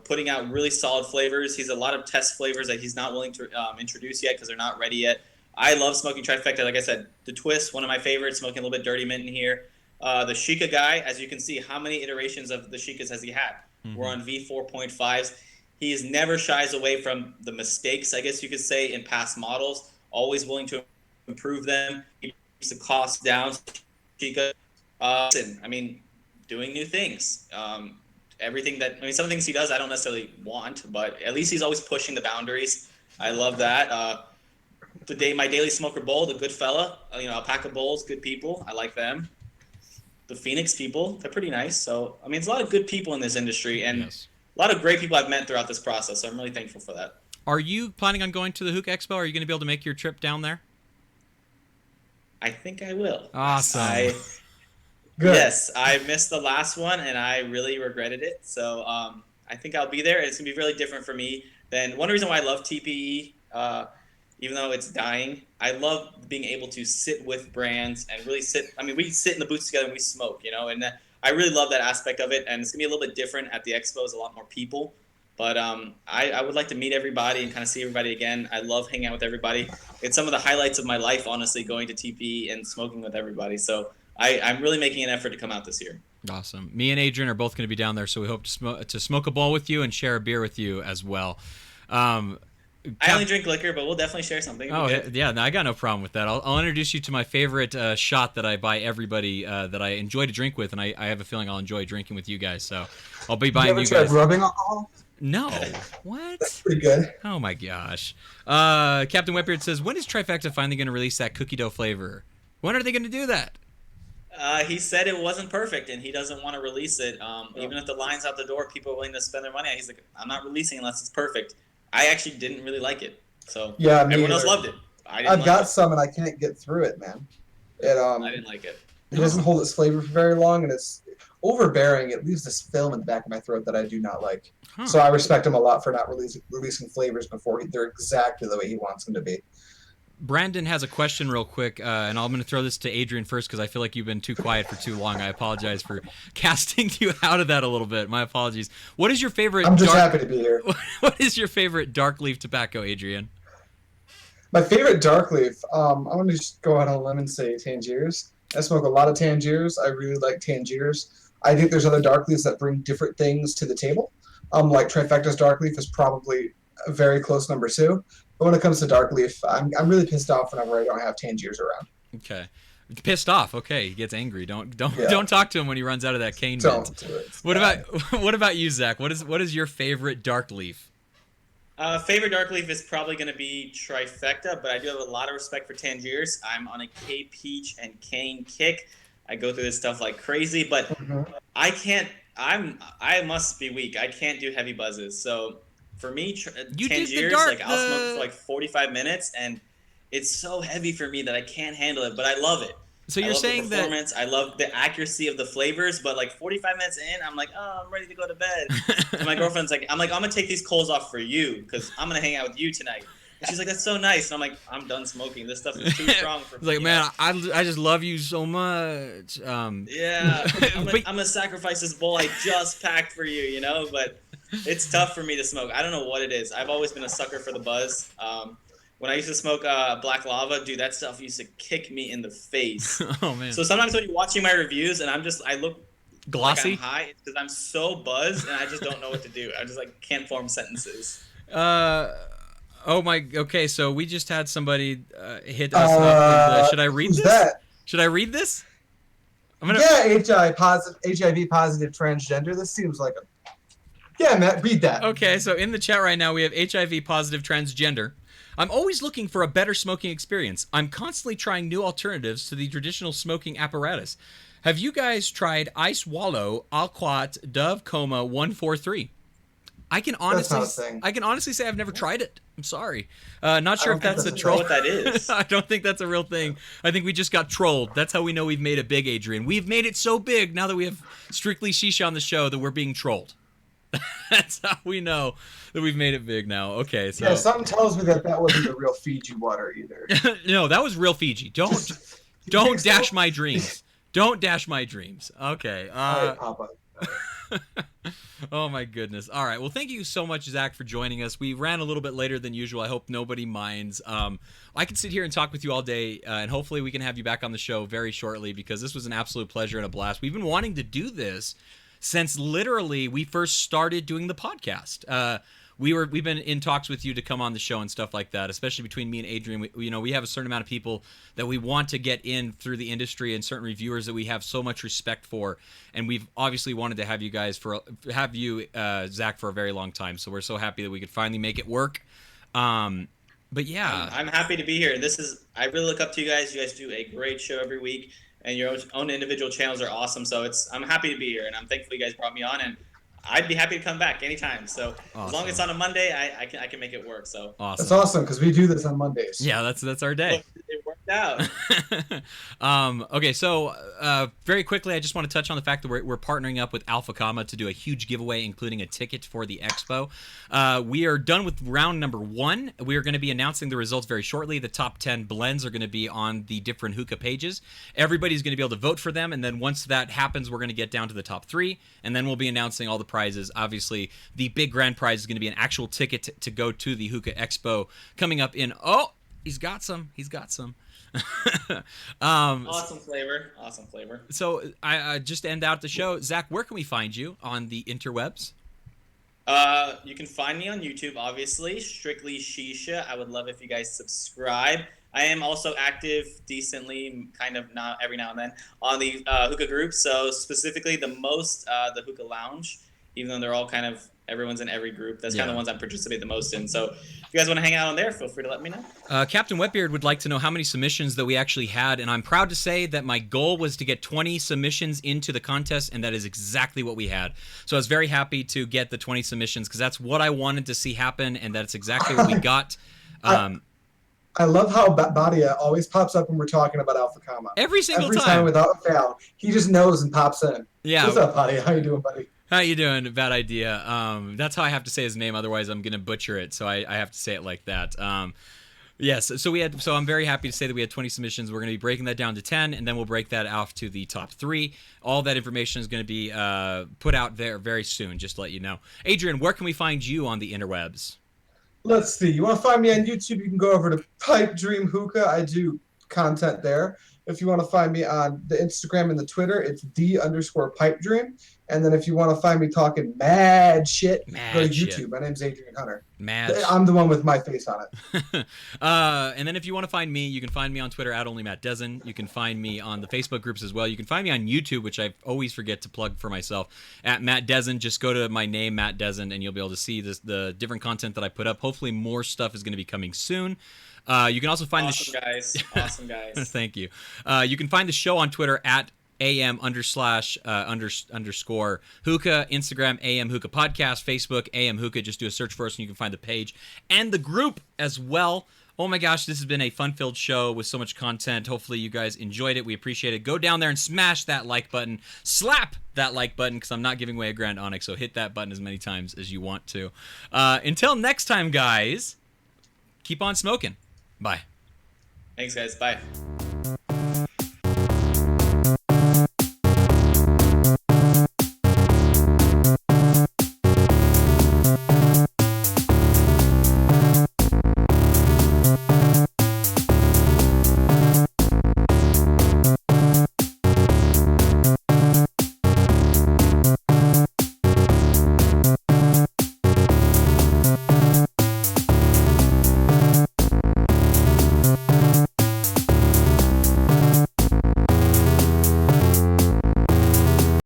putting out really solid flavors. He's a lot of test flavors that he's not willing to introduce yet because they're not ready yet. I love smoking Trifecta. Like I said, the Twist, one of my favorites, smoking a little bit dirty mint in here. The Shika guy, as you can see, how many iterations of the Shikas has he had? Mm-hmm. We're on V4.5s. He never shies away from the mistakes, I guess you could say, in past models. Always willing to improve them. He keeps the cost down. Shika, doing new things. Some of the things he does I don't necessarily want, but at least he's always pushing the boundaries. I love that. My Daily Smoker Bowl, the good fella, Alpaca Bowls, good people. I like them. The Phoenix people, they're pretty nice. So, it's a lot of good people in this industry and a lot of great people I've met throughout this process. So I'm really thankful for that. Are you planning on going to the Hookah Expo? Are you going to be able to make your trip down there? I think I will. Awesome. Good. Yes, I missed the last one and I really regretted it. So I think I'll be there. It's going to be really different for me. Then one reason why I love TPE, even though it's dying, I love being able to sit with brands and really sit. We sit in the booths together and we smoke, and I really love that aspect of it. And it's going to be a little bit different at the expo. There's a lot more people. But I would like to meet everybody and kind of see everybody again. I love hanging out with everybody. It's some of the highlights of my life, honestly, going to TPE and smoking with everybody. So I'm really making an effort to come out this year. Awesome. Me and Adrian are both going to be down there, so we hope to smoke a bowl with you and share a beer with you as well. I only drink liquor, but we'll definitely share something. Oh, yeah, no, I got no problem with that. I'll introduce you to my favorite shot that I buy everybody that I enjoy to drink with, and I have a feeling I'll enjoy drinking with you guys, so I'll be buying you guys. Rubbing alcohol? No. What? That's pretty good. Oh, my gosh. Captain Wetbeard says, when is Trifecta finally going to release that cookie dough flavor? When are they going to do that? He said it wasn't perfect, and he doesn't want to release it. Even if the line's out the door, people are willing to spend their money. He's like, I'm not releasing unless it's perfect. I actually didn't really like it. So everyone else loved it. I've got some, and I can't get through it, man. I didn't like it. It doesn't hold its flavor for very long, and it's overbearing. It leaves this film in the back of my throat that I do not like. Huh. So I respect him a lot for not releasing flavors before they're exactly the way he wants them to be. Brandon has a question real quick, and I'm going to throw this to Adrian first because I feel like you've been too quiet for too long. I apologize for casting you out of that a little bit. My apologies. What is your favorite? I'm just happy to be here. What is your favorite dark leaf tobacco, Adrian? My favorite dark leaf, I'm going to just go out on a limb and say Tangiers. I smoke a lot of Tangiers. I really like Tangiers. I think there's other dark leaves that bring different things to the table. Like Trifecta's dark leaf is probably a very close number 2. But when it comes to dark leaf, I'm really pissed off whenever I don't have Tangiers around. Okay, pissed off. Okay, he gets angry. Don't talk to him when he runs out of that cane mint. Don't do it. What about you, Zach? What is your favorite dark leaf? Favorite dark leaf is probably going to be Trifecta, but I do have a lot of respect for Tangiers. I'm on a K Peach and Cane kick. I go through this stuff like crazy, but I can't. I must be weak. I can't do heavy buzzes, so. For me, Tangiers, I'll smoke for like 45 minutes, and it's so heavy for me that I can't handle it, but I love it. So you're saying that... I love the accuracy of the flavors, but like 45 minutes in, I'm like, oh, I'm ready to go to bed. And my girlfriend's like, I'm going to take these coals off for you because I'm going to hang out with you tonight. And she's like, that's so nice. And I'm like, I'm done smoking. This stuff is too strong for me. Like, man, I just love you so much. Yeah. I'm going to sacrifice this bowl I just packed for you, but... It's tough for me to smoke. I don't know what it is. I've always been a sucker for the buzz. When I used to smoke Black Lava, dude, that stuff used to kick me in the face. Oh, man. So sometimes when you're watching my reviews and I look Glossy? Like I'm high. It's because I'm so buzzed and I just don't know what to do. I just like can't form sentences. Okay, so we just had somebody hit us up with should I read who's this? that? Should I read this? Yeah, HIV positive transgender. This seems like a. Yeah, Matt, read that. Okay, so in the chat right now we have HIV positive transgender. I'm always looking for a better smoking experience. I'm constantly trying new alternatives to the traditional smoking apparatus. Have you guys tried Ice Wallow Alquat Dove Coma 143? I can honestly say I've never tried it. I'm sorry. Not sure if that's a troll. What that is. I don't think that's a real thing. I think we just got trolled. That's how we know we've made it big, Adrian. We've made it so big now that we have Strictly Shisha on the show that we're being trolled. That's how we know that we've made it big now. Okay, so yeah, something tells me that wasn't the real Fiji water either. No, that was real Fiji. Don't dash my dreams. Don't dash my dreams. Okay. All right, Papa. Oh my goodness. All right. Well, thank you so much, Zach, for joining us. We ran a little bit later than usual. I hope nobody minds. I could sit here and talk with you all day, and hopefully we can have you back on the show very shortly because this was an absolute pleasure and a blast. We've been wanting to do this since literally we first started doing the podcast. We've been in talks with you to come on the show and stuff like that, especially between me and Adrian. We have a certain amount of people that we want to get in through the industry and certain reviewers that we have so much respect for, and we've obviously wanted to have you Zach, for a very long time. So we're so happy that we could finally make it work. But yeah, I'm happy to be here. I really look up to you guys. You guys do a great show every week, and your own individual channels are awesome. So I'm happy to be here, and I'm thankful you guys brought me on, and I'd be happy to come back anytime. So awesome. As long as it's on a Monday, I can make it work. So awesome. That's awesome because we do this on Mondays. Yeah, that's our day. It worked out. Okay, so very quickly, I just want to touch on the fact that we're partnering up with Alpha Comma to do a huge giveaway, including a ticket for the expo. We are done with round number 1. We are going to be announcing the results very shortly. The top 10 blends are going to be on the different hookah pages. Everybody's going to be able to vote for them, and then once that happens, we're going to get down to the top 3, and then we'll be announcing all the prizes. Obviously, the big grand prize is going to be an actual ticket to go to the Hookah Expo coming up in. Oh, he's got some. Awesome flavor. So I just to end out the show, Zach, where can we find you on the interwebs? You can find me on YouTube, obviously, Strictly Shisha. I would love if you guys subscribe. I am also active decently, kind of not every now and then, on the hookah group. So specifically the Hookah Lounge, even though they're all kind of, everyone's in every group. That's kind of the ones I participate the most in. So if you guys want to hang out on there, feel free to let me know. Captain Wetbeard would like to know how many submissions that we actually had, and I'm proud to say that my goal was to get 20 submissions into the contest, and that is exactly what we had. So I was very happy to get the 20 submissions because that's what I wanted to see happen, and that's exactly what we got. I love how Badia always pops up when we're talking about Alpha Comma. Every time. Without fail. He just knows and pops in. Yeah. What's up, Badia? How you doing, buddy? How you doing? Bad idea. That's how I have to say his name, otherwise I'm gonna butcher it. So I have to say it like that. Yes. So I'm very happy to say that we had 20 submissions. We're gonna be breaking that down to 10, and then we'll break that off to the top 3. All that information is gonna be put out there very soon. Just to let you know. Adrian, where can we find you on the interwebs? Let's see. You want to find me on YouTube? You can go over to Pipe Dream Hookah. I do content there. If you want to find me on the Instagram and the Twitter, it's _Pipe Dream. And then if you want to find me talking mad shit, go to YouTube. My name's Adrian Hunter. I'm the one with my face on it. And then if you want to find me, you can find me on Twitter at @OnlyMattDezen. You can find me on the Facebook groups as well. You can find me on YouTube, which I always forget to plug for myself, at Matt Dezen. Just go to my name, Matt Dezen, and you'll be able to see the different content that I put up. Hopefully more stuff is going to be coming soon. You can also find Awesome guys. Thank you. You can find the show on Twitter at @AM_Hookah, Instagram AM Hookah Podcast, Facebook AM Hookah. Just do a search for us and you can find the page and the group as well. Oh my gosh, this has been a fun-filled show with so much content. Hopefully you guys enjoyed it. We appreciate it. Go down there and smash that like button. Slap that like button because I'm not giving away a Grand Onyx, so hit that button as many times as you want to. Until next time, guys, keep on smoking. Bye. Thanks, guys. Bye.